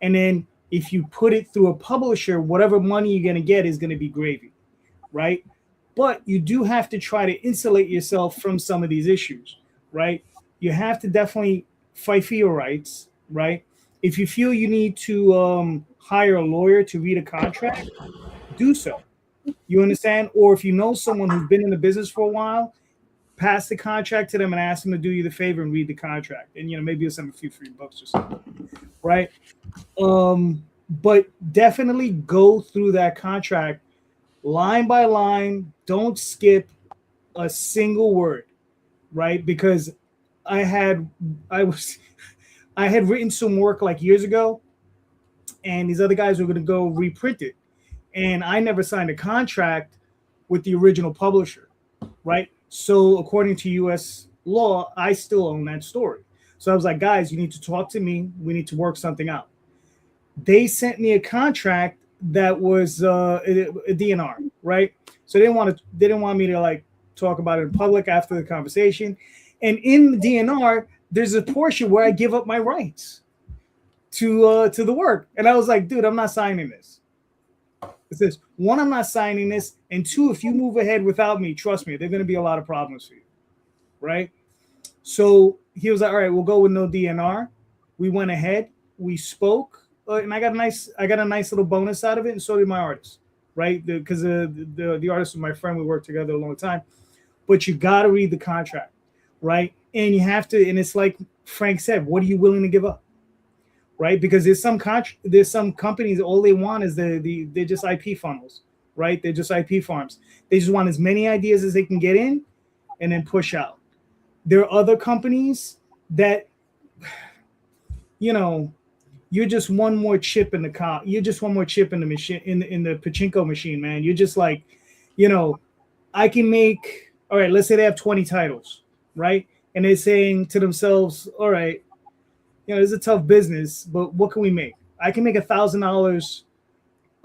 And then if you put it through a publisher, whatever money you're going to get is going to be gravy. Right. But you do have to try to insulate yourself from some of these issues. Right. You have to definitely fight for your rights. Right. If you feel you need to hire a lawyer to read a contract, do so. You understand? Or if you know someone who's been in the business for a while, pass the contract to them and ask them to do you the favor and read the contract. And, maybe you'll send a few free books or something. Right? But definitely go through that contract line by line. Don't skip a single word. Right? Because I had written some work like years ago, and these other guys were going to go reprint it. And I never signed a contract with the original publisher, right? So according to U.S. law, I still own that story. So I was like, guys, you need to talk to me. We need to work something out. They sent me a contract that was a DNR, right? So they didn't want me to like talk about it in public after the conversation. And in the DNR, there's a portion where I give up my rights to the work. And I was like, dude, I'm not signing this. It says, one, I'm not signing this. And two, if you move ahead without me, trust me, there are going to be a lot of problems for you. Right? So he was like, all right, we'll go with no DNR. We went ahead, we spoke, and I got a nice little bonus out of it, and so did my artist, right? Because the artist was my friend, we worked together a long time. But you got to read the contract, right? And you have to, and it's like Frank said, what are you willing to give up, right? Because there's some companies, all they want is they're just IP funnels, right? They're just IP farms. They just want as many ideas as they can get in, and then push out. There are other companies that, you're just one more chip in the car. You're just one more chip in the machine, in the pachinko machine, man. You're just like, I can make, all right, let's say they have 20 titles, right? And they're saying to themselves, all right, it's a tough business, but what can we make? I can make $1,000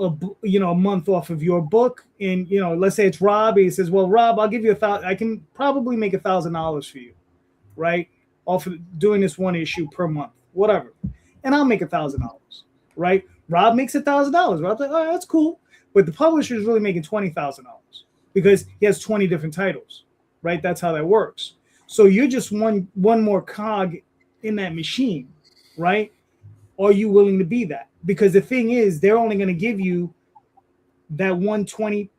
a month off of your book. And, let's say it's Rob. He says, well, Rob, I'll give you $1,000. I can probably make $1,000 for you, right? Off of doing this one issue per month, whatever. And I'll make $1,000, right? Rob makes $1,000. Rob's like, all right, that's cool. But the publisher is really making $20,000 because he has 20 different titles, right? That's how that works. So you're just one more cog in that machine, right? Are you willing to be that? Because the thing is, they're only going to give you that 120%,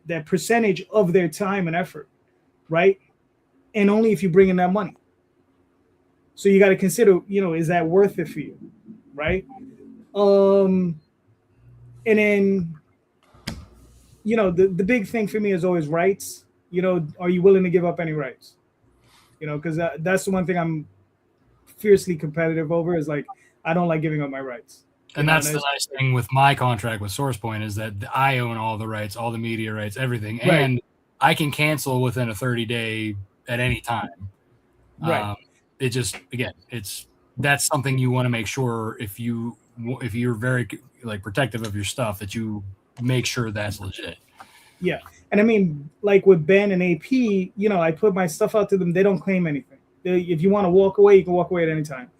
that percentage of their time and effort, right? And only if you bring in that money. So you got to consider, is that worth it for you, right? And then, the big thing for me is always rights. Are you willing to give up any rights? Because that's the one thing I'm fiercely competitive over is like, I don't like giving up my rights. And that's the nice thing with my contract with SourcePoint is that I own all the rights, all the media rights, everything. Right. And I can cancel within a 30-day at any time. Right. It just, again, that's something you want to make sure if you're very like protective of your stuff that you make sure that's legit. Yeah. And I mean, like with Ben and AP, I put my stuff out to them. They don't claim anything. If you want to walk away, you can walk away at any time.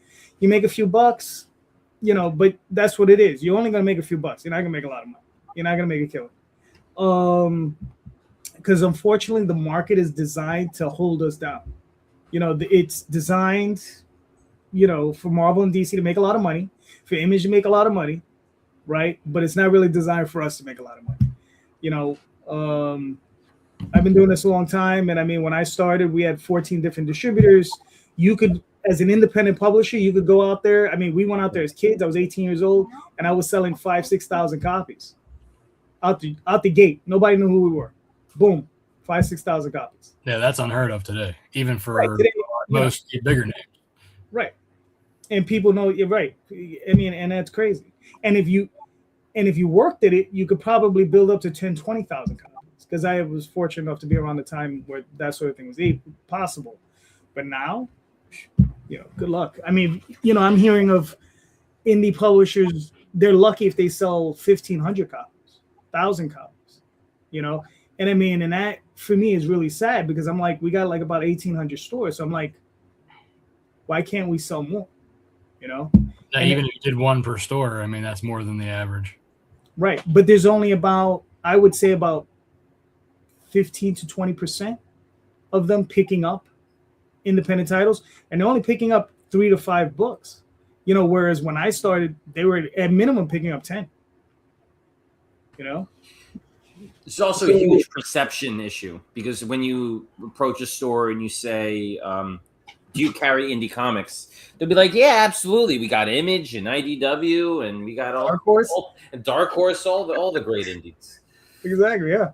You make a few bucks, but that's what it is. You're only going to make a few bucks. You're not going to make a lot of money. You're not going to make a killing. Because unfortunately, the market is designed to hold us down. It's designed, for Marvel and DC to make a lot of money, for Image to make a lot of money, right? But it's not really designed for us to make a lot of money. I've been doing this a long time. And I mean, when I started, we had 14 different distributors. You could, as an independent publisher, you could go out there. I mean, we went out there as kids. I was 18 years old and I was selling 6,000 copies out the gate. Nobody knew who we were. Boom. 6,000 copies. Yeah. That's unheard of today, even for today, most bigger names. Right. And people know you're right. I mean, and that's crazy. And if you worked at it, you could probably build up to 20,000 copies. Because I was fortunate enough to be around the time where that sort of thing was possible. But now, good luck. I mean, I'm hearing of indie publishers, they're lucky if they sell 1,500 copies, 1,000 copies, And I mean, and that for me is really sad because I'm like, we got like about 1,800 stores. So I'm like, why can't we sell more? Yeah, even if you did one per store, I mean, that's more than the average. Right. But there's only I would say about 15 to 20% of them picking up independent titles, and they're only picking up 3 to 5 books, whereas when I started, they were at minimum picking up 10, It's also a huge perception issue because when you approach a store and you say, do you carry indie comics? They'll be like, yeah, absolutely. We got Image and IDW and we got Dark Horse, all the great indies. Exactly. Yeah.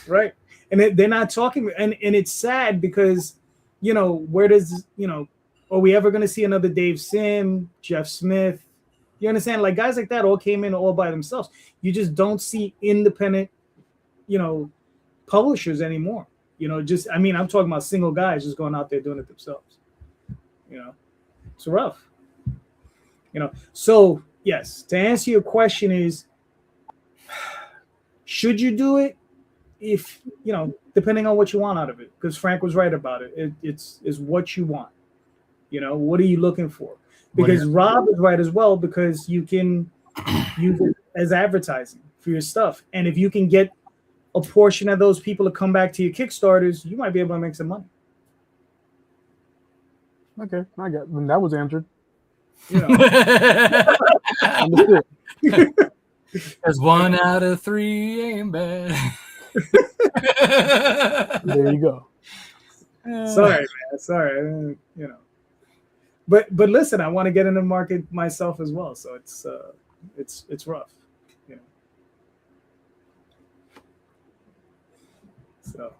Right. And they're not talking. And it's sad because, where does, are we ever going to see another Dave Sim, Jeff Smith? You understand? Like guys like that all came in all by themselves. You just don't see independent, publishers anymore. I'm talking about single guys just going out there doing it themselves. You know, it's rough. You know, so yes, to answer your question is, should you do it? If you know, depending on what you want out of it, because Frank was right about it. It's what you want. You know, what are you looking for? Because Rob is right as well, because you can use it as advertising for your stuff, and if you can get a portion of those people to come back to your Kickstarters, you might be able to make some money. Okay, I got that was answered. You know, Understood. Because 1 out of 3 ain't bad. There you go. sorry, man, sorry. You know, but listen, I want to get in the market myself as well, so it's rough. You know, so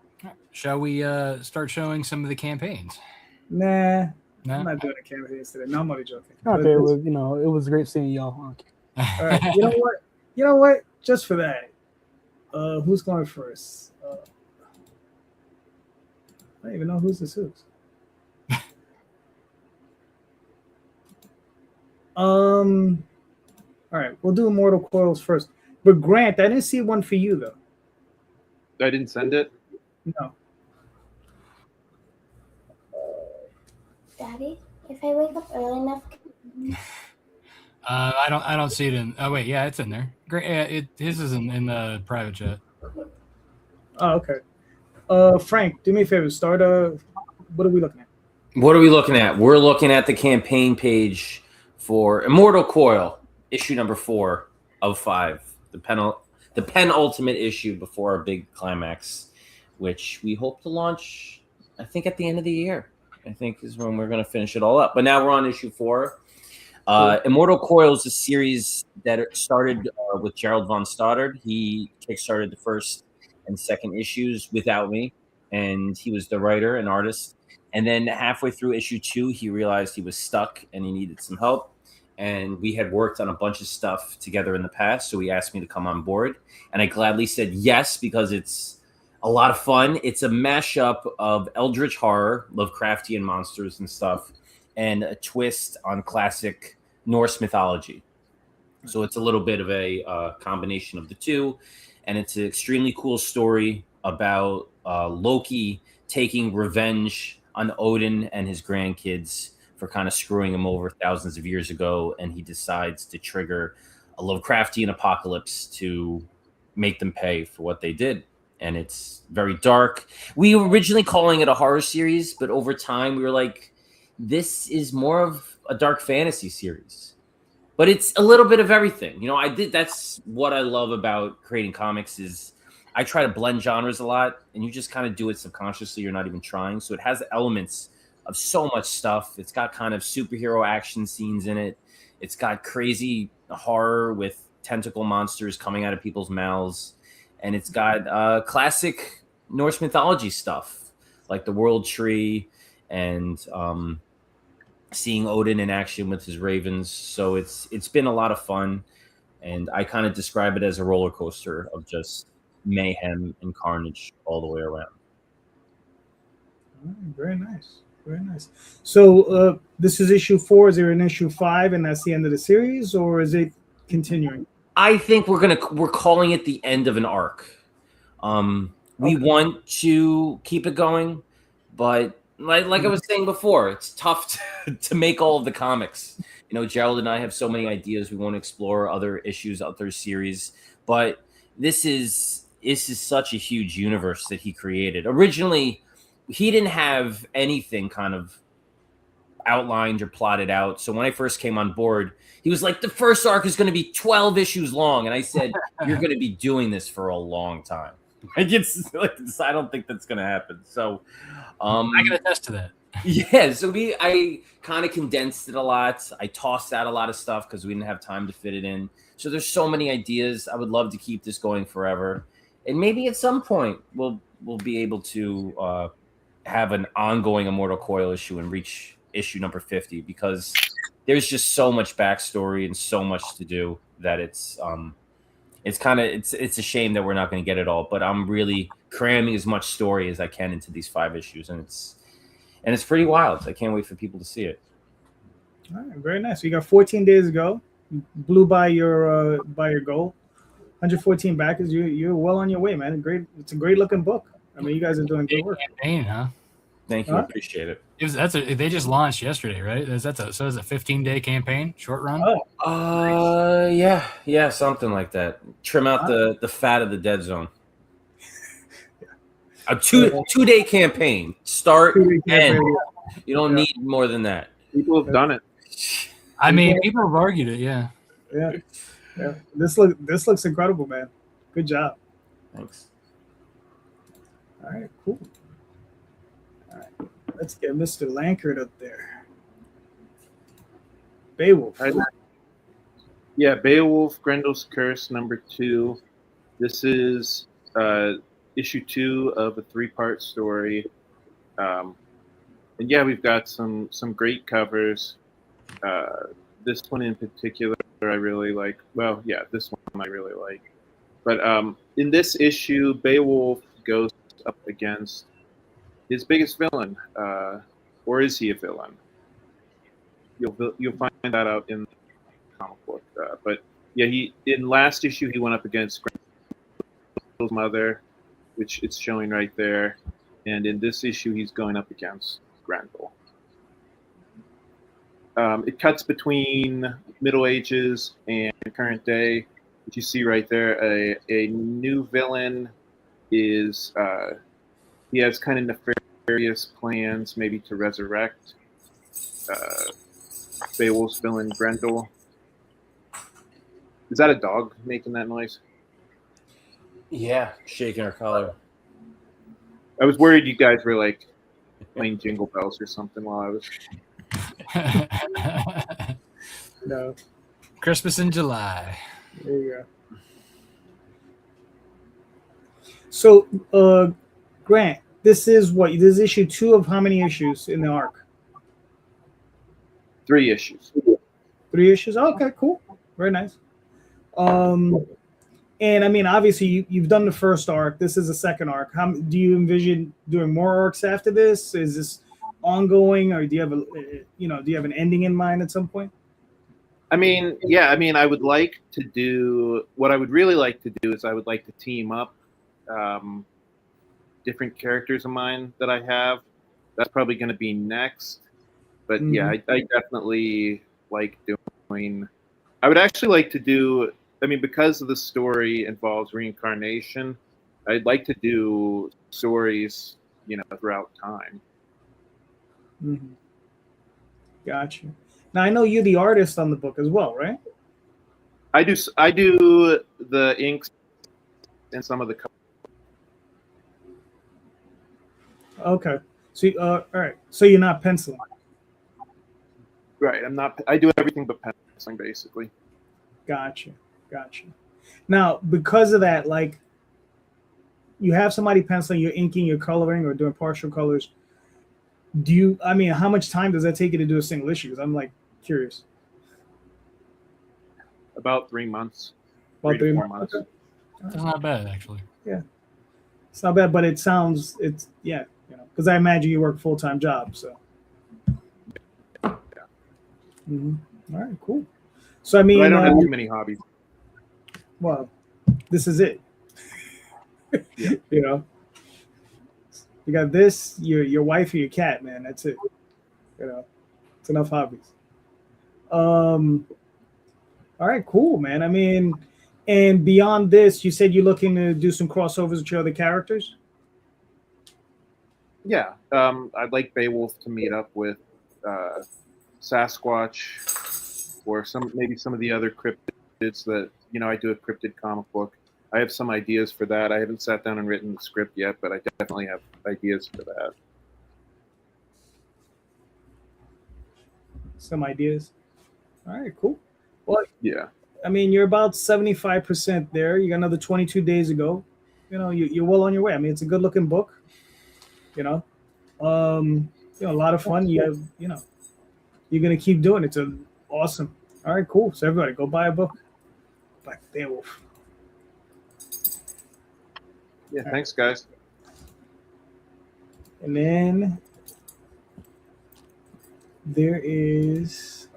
shall we start showing some of the campaigns? Nah. No? I'm not doing a campaign today. No, I'm only joking. Okay, well, you know, it was great seeing y'all. Okay. All right. You know what? Just for that, who's going first? I don't even know who's this is. All right, we'll do Immortal Coils first. But Grant, I didn't see one for you though. I didn't send it. No. Daddy, if I wake up early enough, I don't see it in. Oh wait, yeah, it's in there. Great. His is in the private chat. Oh, okay. Frank, do me a favor. Start. What are we looking at? What are we looking at? We're looking at the campaign page for Immortal Coil, issue number 4 of 5, the penultimate issue before our big climax, which we hope to launch, I think, at the end of the year. I think is when we're going to finish it all up. But now we're on issue 4. Immortal Coil is a series that started with Gerald von Stoddard. He kickstarted the first and second issues without me, and he was the writer and artist. And then halfway through issue 2, he realized he was stuck and he needed some help. And we had worked on a bunch of stuff together in the past, so he asked me to come on board. And I gladly said yes, because it's a lot of fun. It's a mashup of eldritch horror, Lovecraftian monsters and stuff, and a twist on classic Norse mythology. So it's a little bit of a combination of the two. And it's an extremely cool story about Loki taking revenge on Odin and his grandkids for kind of screwing him over thousands of years ago. And he decides to trigger a Lovecraftian apocalypse to make them pay for what they did. And it's very dark. We were originally calling it a horror series, but over time we were like, this is more of a dark fantasy series. But it's a little bit of everything. You know, that's what I love about creating comics is I try to blend genres a lot, and you just kind of do it subconsciously. You're not even trying. So it has elements of so much stuff. It's got kind of superhero action scenes in it. It's got crazy horror with tentacle monsters coming out of people's mouths. And it's got classic Norse mythology stuff, like the World Tree and seeing Odin in action with his ravens. So it's been a lot of fun. And I kind of describe it as a roller coaster of just mayhem and carnage all the way around. Very nice. Very nice. So this is issue 4. Is there an issue 5 and that's the end of the series, or is it continuing? I think we're calling it the end of an arc. We want to keep it going, but like I was saying before, it's tough to make all of the comics. You know, Gerald and I have so many ideas. We want to explore other issues, other series, but this is such a huge universe that he created. Originally, he didn't have anything kind of outlined or plotted out. So when I first came on board, he was like, the first arc is going to be 12 issues long. And I said, you're going to be doing this for a long time. I don't think that's going to happen. So I can attest to that. Yeah. So I kind of condensed it a lot. I tossed out a lot of stuff because we didn't have time to fit it in. So there's so many ideas. I would love to keep this going forever. And maybe at some point we'll be able to have an ongoing Immortal Coil issue and reach issue number 50, because there's just so much backstory and so much to do that it's a shame that we're not going to get it all. But I'm really cramming as much story as I can into these 5 issues, and and it's pretty wild. I can't wait for people to see it. All right, very nice. So you got 14 days to go. You blew by your goal. 114 backers. You're well on your way, man. It's a great looking book. I mean, you guys are doing good work. Campaign, huh? Thank you. I appreciate it. They just launched yesterday, right? So it's a 15-day campaign, short run. Oh, Yeah, something like that. Trim out the fat of the dead zone. A 2-day campaign, start and end. You don't need more than that. People have done it. I mean, people have argued it. Yeah. This looks incredible, man. Good job. Thanks. All right, cool. All right, let's get Mr. Lankard up there. Beowulf. Yeah, Beowulf, Grendel's Curse, #2. This is issue 2 of a 3-part story. And yeah, we've got some great covers. This one in particular, I really like. Well, yeah, this one I really like. But in this issue, Beowulf goes up against his biggest villain, or is he a villain? You'll find that out in the comic book. But yeah, in last issue he went up against Grendel's mother, which it's showing right there, and in this issue he's going up against Grendel. It cuts between Middle Ages and current day. What you see right there, a new villain is he has kind of nefarious plans, maybe to resurrect Beowulf's villain Grendel. Is that a dog making that noise? Yeah, shaking her collar. I was worried you guys were like playing Jingle Bells or something while I was. No. Christmas in July. There you go. So, Grant, this is issue 2 of how many issues in the arc? 3 issues. 3 issues. Oh, okay, cool. Very nice. And I mean, obviously, you've done the first arc. This is the second arc. How do you envision doing more arcs after this? Is this ongoing, or do you have an ending in mind at some point? I mean, yeah. I mean, I would like to do. What I would really like to do is I would like to team up different characters of mine that I have. That's probably going to be next. But yeah, I definitely like doing. I would actually like to do. I mean, because the story involves reincarnation, I'd like to do stories, throughout time. Mm-hmm. Gotcha. Now I know you're the artist on the book as well, right? I do the inks and some of the. Okay. So all right. So you're not penciling. Right. I'm not. I do everything but penciling, basically. Gotcha. Now, because of that, like, you have somebody penciling, you're inking, you're coloring, or doing partial colors. How much time does that take you to do a single issue? Because I'm like curious. About 3 months. About 3 months. Okay. That's not bad, actually. Yeah, it's not bad, but because I imagine you work a full-time job, so. Yeah. Mm-hmm. All right, cool. So I mean, but I don't have too many hobbies. Well, this is it. Yeah. You got this, your wife or your cat, man. That's it. It's enough hobbies. All right, cool, man. I mean, and beyond this, you said you're looking to do some crossovers with your other characters? Yeah. I'd like Beowulf to meet up with Sasquatch or maybe some of the other cryptids that, I do a cryptid comic book. I have some ideas for that. I haven't sat down and written the script yet, but I definitely have ideas for that. Some ideas. All right, cool. Well, yeah. I mean, you're about 75% there. You got another 22 days to go. You're well on your way. I mean, it's a good looking book. A lot of fun. You have, you're gonna keep doing it. It's awesome. All right, cool. So everybody, go buy a book. By Beowulf. Yeah, thanks, guys. And then There is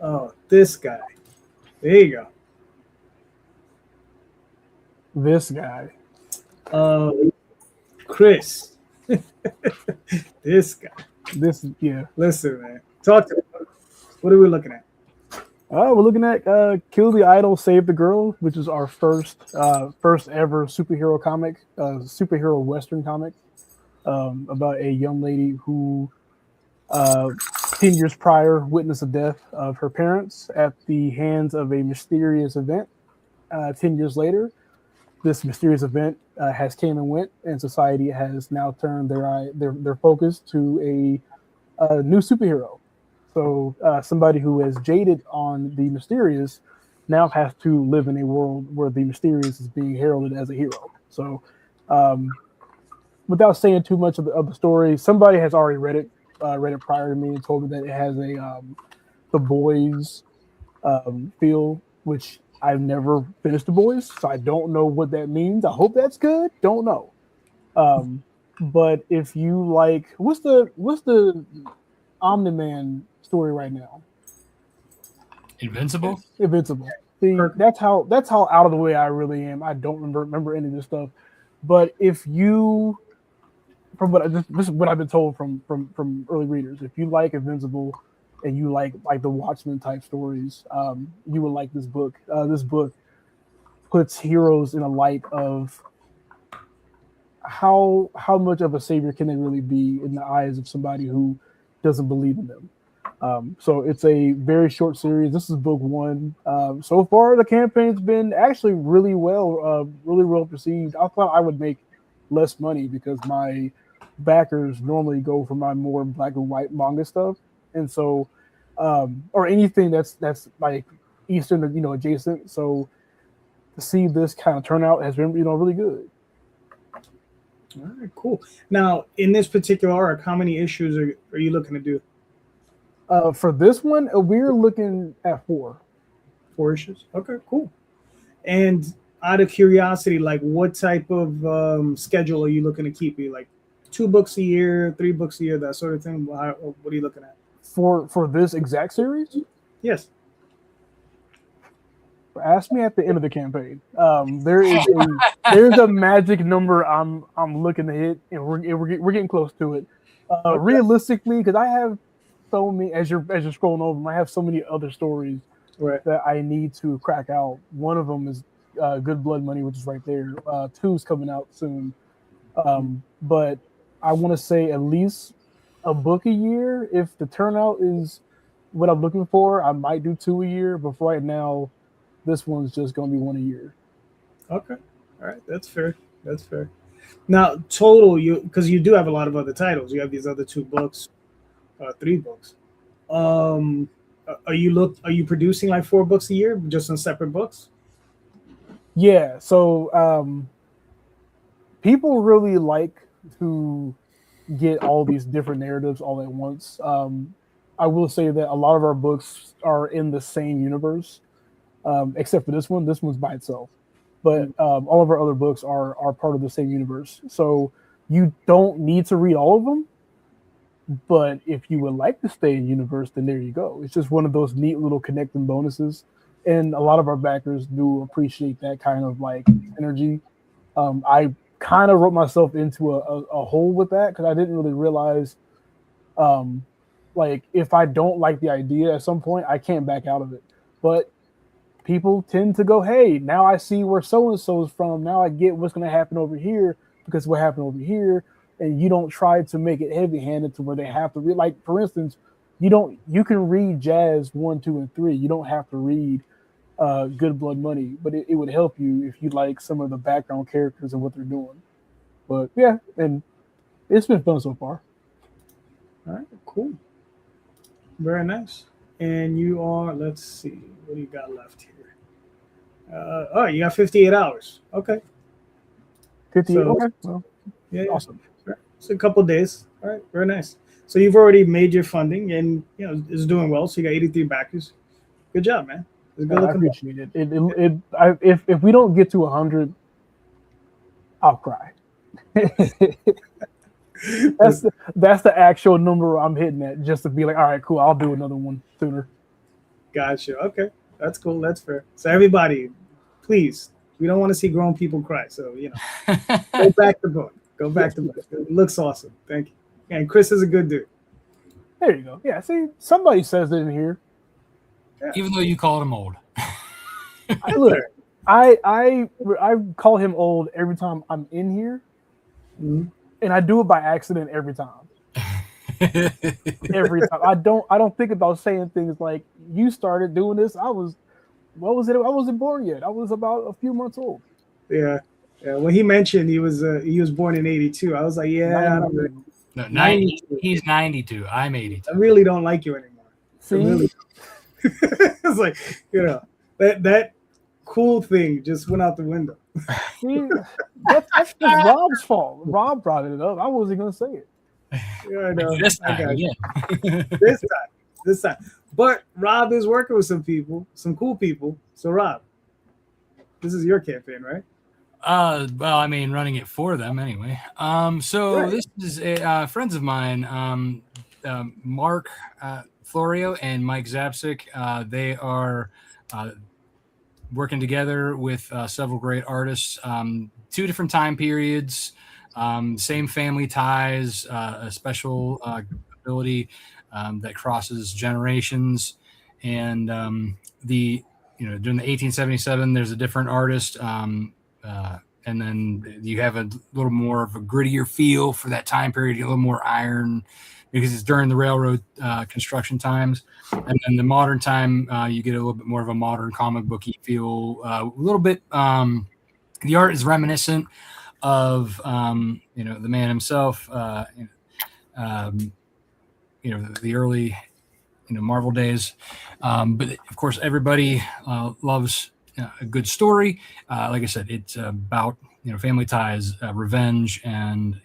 this guy. There you go. This guy. Uh, Chris. This guy. Yeah. Listen, man. Talk to me. What are we looking at? We're looking at Kill the Idol, Save the Girl, which is our first ever superhero comic, superhero Western comic, about a young lady who 10 years prior witnessed the death of her parents at the hands of a mysterious event. 10 years later, this mysterious event has came and went, and society has now turned their focus to a new superhero. So somebody who is jaded on the mysterious now has to live in a world where the mysterious is being heralded as a hero. So without saying too much of the story, somebody has already read it prior to me and told me that it has a The Boys feel, which I've never finished The Boys, so I don't know what that means. I hope that's good. Don't know. But if you like, what's the Omni-Man story right now? Invincible. See, that's how out of the way I really am. I don't remember any of this stuff. But if you, from what this is what I've been told from early readers, if you like Invincible and you like the Watchmen type stories, you will like this book. This book puts heroes in a light of how much of a savior can they really be in the eyes of somebody who doesn't believe in them. So it's a very short series. This is book one. So far, the campaign's been actually really well perceived. I thought I would make less money because my backers normally go for my more black and white manga stuff, and so or anything that's like Eastern, adjacent. So to see this kind of turnout has been really good. All right, cool. Now, in this particular arc, how many issues are you looking to do? For this one, we're looking at 4 issues. Okay, cool. And out of curiosity, like, what type of schedule are you looking to keep? Are you like 2 books a year, 3 books a year, that sort of thing? What are you looking at? For this exact series? Yes. Ask me at the end of the campaign. There's a magic number I'm looking to hit, and we're getting close to it. Realistically, because I have so many, as you're scrolling over them, I have so many other stories that I need to crack out. One of them is Good Blood Money, which is right there. 2's coming out soon, but I want to say at least a book a year. If the turnout is what I'm looking for, I might do 2 a year. But for right now, this one's just going to be 1 a year. Okay. All right. That's fair. Now, total, because you do have a lot of other titles. You have these other 2 books, 3 books. Are you producing like 4 books a year, just on separate books? Yeah. So people really like to get all these different narratives all at once. I will say that a lot of our books are in the same universe. Except for this one. This one's by itself. But all of our other books are part of the same universe. So you don't need to read all of them. But if you would like to stay in universe, then there you go. It's just one of those neat little connecting bonuses. And a lot of our backers do appreciate that kind of like energy. I kind of wrote myself into a hole with that because I didn't really realize like if I don't like the idea at some point, I can't back out of it. But people tend to go, hey, now I see where so-and-so is from. Now I get what's going to happen over here because what happened over here. And you don't try to make it heavy-handed to where they have to read. Like, for instance, you can read Jazz 1, 2, and 3. You don't have to read Good Blood Money, but it would help you if you like some of the background characters and what they're doing. But, yeah, and it's been fun so far. All right, cool. Very nice. And you are, let's see, what do you got left here? You got 58 hours. Okay. 58, okay. Well, yeah, awesome. It's a couple of days. All right, very nice. So you've already made your funding, and it's doing well. So you got 83 backers. Good job, man. It's good I appreciate it. If we don't get to 100, I'll cry. That's the actual number I'm hitting at, just to be like, all right, cool, I'll do another one sooner. Gotcha. Okay, that's cool. That's fair. So everybody, please, we don't want to see grown people cry. So go back to book. Go back to book. It looks awesome. Thank you. And Chris is a good dude. There you go. Yeah. See, somebody says it in here. Yeah. Even though you called him old. Look, I call him old every time I'm in here, and I do it by accident every time. Every time. I don't think about saying things like, you started doing this. I wasn't born yet. I was about a few months old. Yeah. When he mentioned he was born in '82, I was like, yeah. No, 90. He's 92. I'm 82. I really don't like you anymore. See? It's like, that cool thing just went out the window. See, that's Rob's fault. Rob brought it up. I wasn't gonna say it. Yeah, I know. This time, yeah. This time. But Rob is working with some people, some cool people. So Rob, this is your campaign, right? Well, I mean, running it for them anyway. So Right. This is friends of mine, Mark Florio and Mike Zapsik. They are working together with several great artists, 2 different time periods, same family ties, a special ability that crosses generations, and during the 1877, there's a different artist. And then you have a little more of a grittier feel for that time period, a little more iron, because it's during the railroad construction times. And then the modern time, you get a little bit more of a modern comic booky feel. A little bit, the art is reminiscent of the man himself. The early Marvel days, but of course everybody loves a good story. Like I said, it's about family ties, revenge, and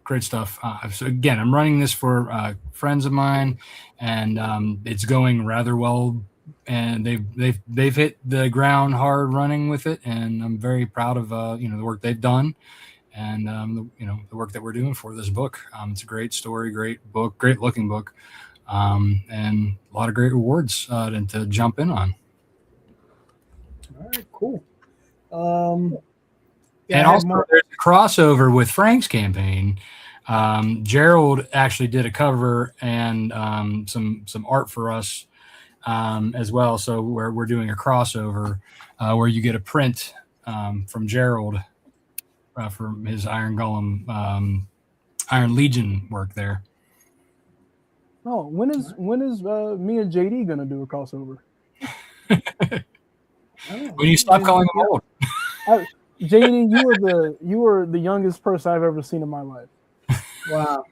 great stuff. So again, I'm running this for friends of mine, and it's going rather well. And they've hit the ground hard running with it, and I'm very proud of the work they've done, and the work that we're doing for this book. It's a great story, great book, great looking book, and a lot of great rewards to jump in on. All right, cool. And also, there's a crossover with Frank's campaign. Gerald actually did a cover and some art for us as well. So we're doing a crossover where you get a print from Gerald from his Iron Golem, Iron Legion work there. Oh, when is me and JD gonna do a crossover? When you stop calling him old. JD, you were the youngest person I've ever seen in my life. Wow.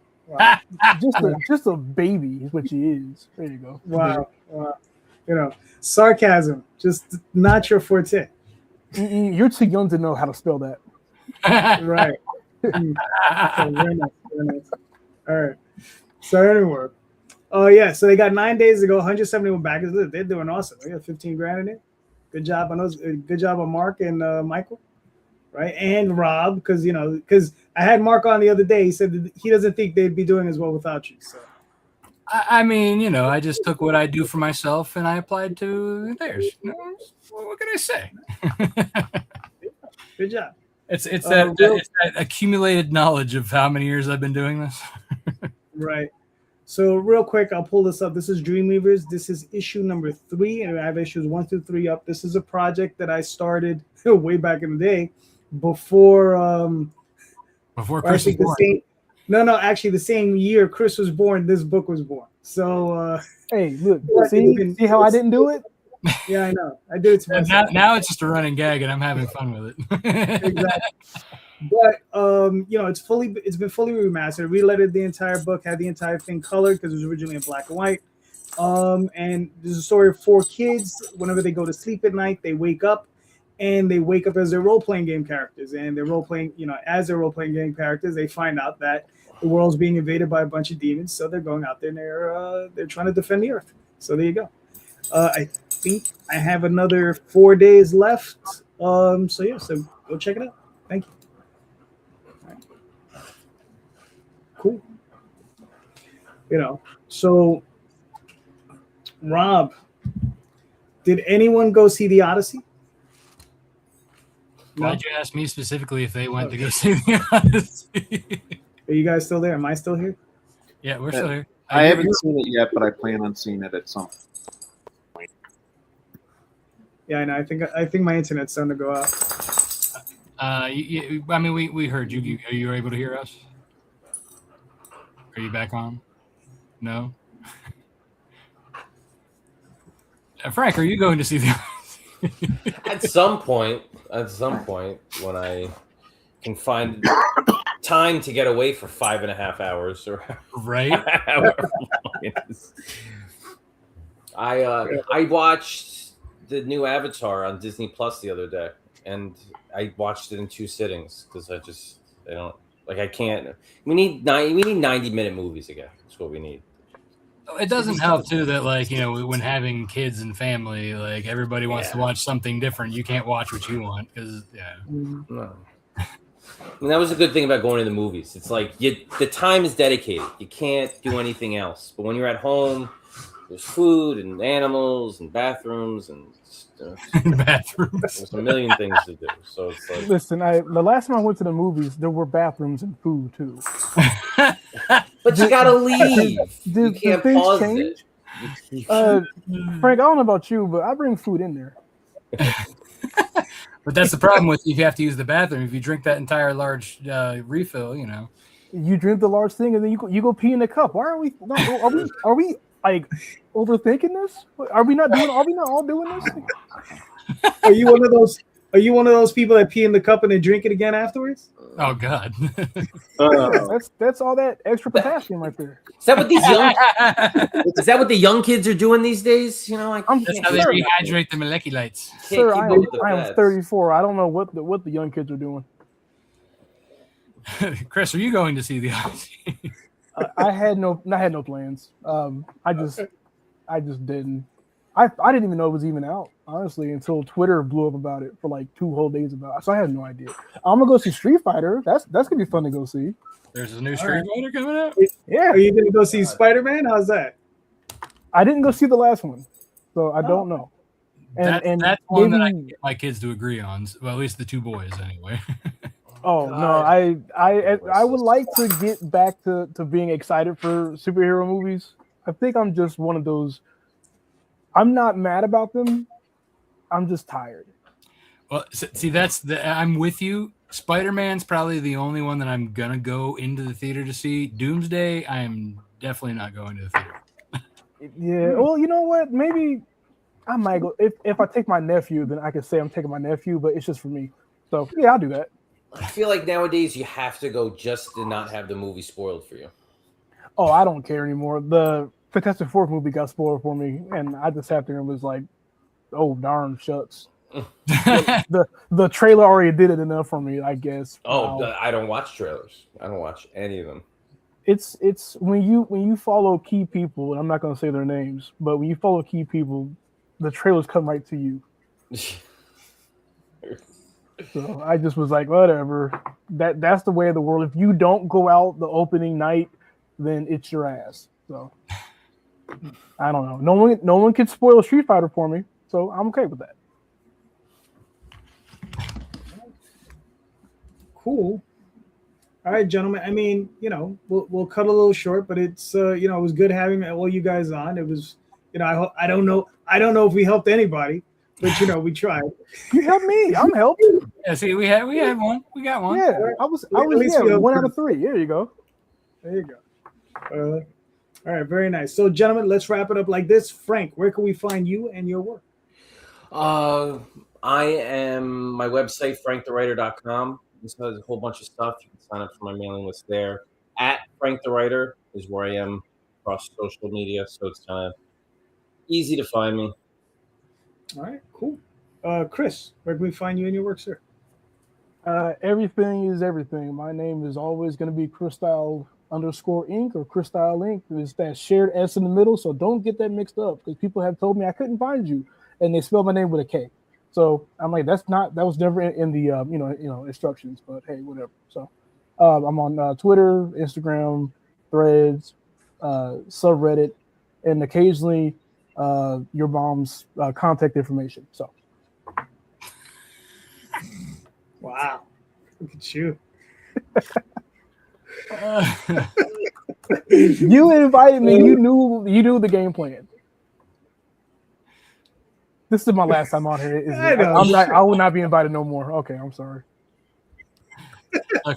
Just a baby is what she is. There you go. Wow. Sarcasm, just not your forte. You're too young to know how to spell that. Right. Okay, very nice. All right. So anyway, so they got 9 days to go, 171 backers. They're doing awesome. They got 15 grand in it. Good job on those. Good job on Mark and Michael, right? And Rob, because I had Mark on the other day. He said that he doesn't think they'd be doing as well without you. So I mean, I just took what I do for myself and I applied to theirs. What can I say? good job. It's that accumulated knowledge of how many years I've been doing this. Right. So real quick, I'll pull this up. This is Dreamweavers. This is issue number 3, and I have issues 1 through 3 up. This is a project that I started way back in the day, before Chris was born. Actually the same year Chris was born, this book was born. So hey, look, see how I didn't do it? Yeah, I know. I did it to myself. Now it's just a running gag, and I'm having fun with it. Exactly. But it's been fully remastered, relettered the entire book, had the entire thing colored because it was originally in black and white. And there's a story of 4 kids. Whenever they go to sleep at night, they wake up as their role-playing game characters. And they're role-playing, as their role-playing game characters, they find out that the world's being invaded by a bunch of demons. So they're going out there and they're trying to defend the earth. So there you go. I think I have another 4 days left. So go check it out. Thank you. Cool. So Rob, did anyone go see the Odyssey? Why'd you ask me specifically if they went to go see the Odyssey? Are you guys still there? Am I still here? Yeah, we're still here. I haven't seen it yet, but I plan on seeing it at some point. Yeah, I know. I think my internet's starting to go out. I mean, we heard you. Are you able to hear us? Are you back on? No. Frank, are you going to see the Odyssey? At some point, when I can find time to get away for 5.5 hours, or right? however long it is. I watched the new Avatar on Disney Plus the other day, and I watched it in 2 sittings because I can't. We need 90-minute movies again. That's what we need. It doesn't help too that when having kids and family, everybody wants to watch something different. You can't watch what you want because No. And that was a good thing about going to the movies. It's like the time is dedicated. You can't do anything else. But when you're at home, there's food and animals and bathrooms and bathrooms. There's a million things to do. So it's like, listen, the last time I went to the movies, there were bathrooms and food too. but you gotta leave. You Did can't things pause change? it. Frank, I don't know about you, but I bring food in there. But that's the problem with if you have to use the bathroom. If you drink that entire large refill, You drink the large thing and then you go pee in the cup. Why are we? Are we like overthinking this? Are we not all doing this? Are you one of those? Are you one of those people that pee in the cup and then drink it again afterwards? Oh God! That's all that extra potassium right there. Is that what these young? Is that what the young kids are doing these days? That's how they rehydrate the electrolytes. Sir, I am 34. I don't know what the young kids are doing. Chris, are you going to see the Odyssey? I had no plans. I just didn't. I didn't even know it was even out, honestly, until Twitter blew up about it for like 2 whole days about it. So I had no idea. I'm gonna go see Street Fighter. That's gonna be fun to go see. There's a new Street Fighter coming out. Yeah. Are you gonna go see Spider-Man? How's that? I didn't go see the last one, so I don't know. And that's one that I can get my kids to agree on. Well, at least the 2 boys, anyway. Oh no, I would like to get back to being excited for superhero movies. I think I'm just one of those. I'm not mad about them. I'm just tired. Well, see, I'm with you. Spider-Man's probably the only one that I'm gonna go into the theater to see. Doomsday, I am definitely not going to the theater. Yeah. Well, you know what? Maybe I might go if I take my nephew. Then I can say I'm taking my nephew, but it's just for me. So yeah, I'll do that. I feel like nowadays you have to go just to not have the movie spoiled for you. Oh, I don't care anymore. The Fantastic Four movie got spoiled for me, and I just sat there and was like, "Oh darn shucks." the trailer already did it enough for me, I guess. I don't watch trailers. I don't watch any of them. It's when you follow key people, and I'm not going to say their names, but when you follow key people, the trailers come right to you. So I just was like, whatever. That's the way of the world. If you don't go out the opening night, then it's your ass. So I don't know. No one can spoil Street Fighter for me, so I'm okay with that. Cool. All right, gentlemen. I mean, we'll cut a little short, but it's it was good having all you guys on. It was, I don't know if we helped anybody, but we tried. You helped me. I'm helping. Yeah, see, we had one. We got one. Yeah, I was 1 out of 3. There you go. There you go. All right, very nice. So, gentlemen, let's wrap it up like this. Frank, where can we find you and your work? I am my website, franktherwriter.com. This has a whole bunch of stuff. You can sign up for my mailing list there. At Frank the Writer is where I am across social media, so it's kind of easy to find me. All right, cool. Chris, where can we find you and your work, sir? Everything is everything. My name is always going to be Cristyle _Inc. or Cristyle Inc. It's that shared S in the middle, so don't get that mixed up because people have told me I couldn't find you, and they spelled my name with a K. So I'm like, that was never in the instructions, but hey, whatever. So I'm on Twitter, Instagram, Threads, subreddit, and occasionally your mom's contact information. So, Wow, look at you. you invited me. You knew the game plan. This is my last time on here. I will not be invited no more. Okay, I'm sorry.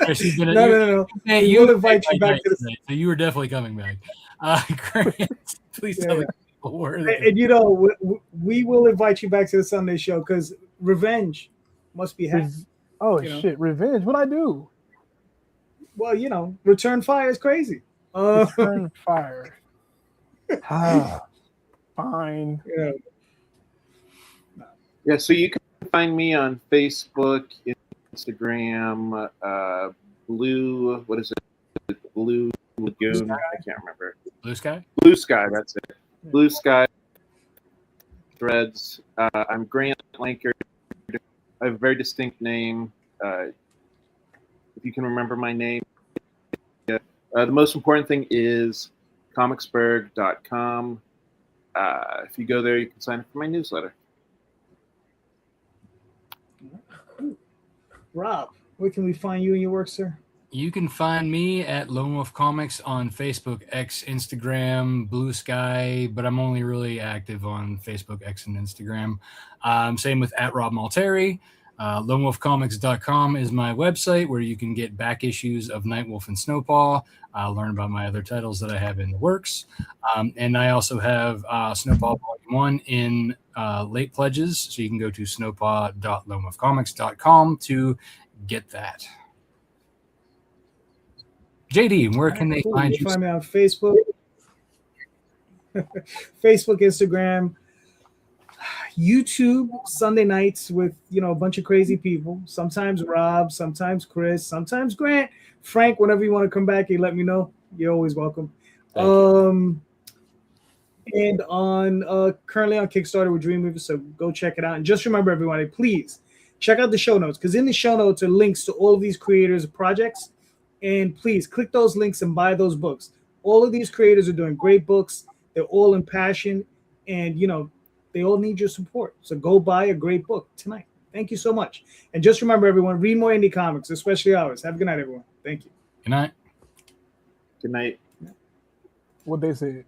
Chris, no. You will invite you back to the. So you were definitely coming back. Grant, please tell me. And we will invite you back to the Sunday show because revenge must be had. Oh shit, revenge! What I do? Well, return fire is crazy. Return fire. Fine. Yeah, so you can find me on Facebook, Instagram, Blue. What is it? Blue Lagoon. I can't remember. Blue Sky. Blue Sky. That's it. Blue Sky. Threads. I'm Grant Lankard. I have a very distinct name. If you can remember my name. Yeah. The most important thing is comicsburg.com. If you go there, you can sign up for my newsletter. Rob, where can we find you and your work, sir? You can find me at Lone Wolf Comics on Facebook, X, Instagram, Blue Sky, but I'm only really active on Facebook, X, and Instagram. Same with at Rob Multari. LoneWolfComics.com is my website where you can get back issues of Nightwolf and Snowpaw, learn about my other titles that I have in the works. And I also have Snowpaw Volume 1 in late pledges, so you can go to snowpaw.lonewolfcomics.com to get that. JD, where can they find you? Find me on Facebook, Instagram, YouTube, Sunday nights with a bunch of crazy people. Sometimes Rob, sometimes Chris, sometimes Grant, Frank. Whenever you want to come back, you let me know. You're always welcome. And on currently on Kickstarter with Dreamweaver, so go check it out. And just remember, everybody, please check out the show notes because in the show notes are links to all of these creators' projects. And please click those links and buy those books. All of these creators are doing great books. They're all impassioned, and they all need your support. So go buy a great book tonight. Thank you so much. And just remember, everyone, read more indie comics, especially ours. Have a good night, everyone. Thank you. Good night. Good night. What they said.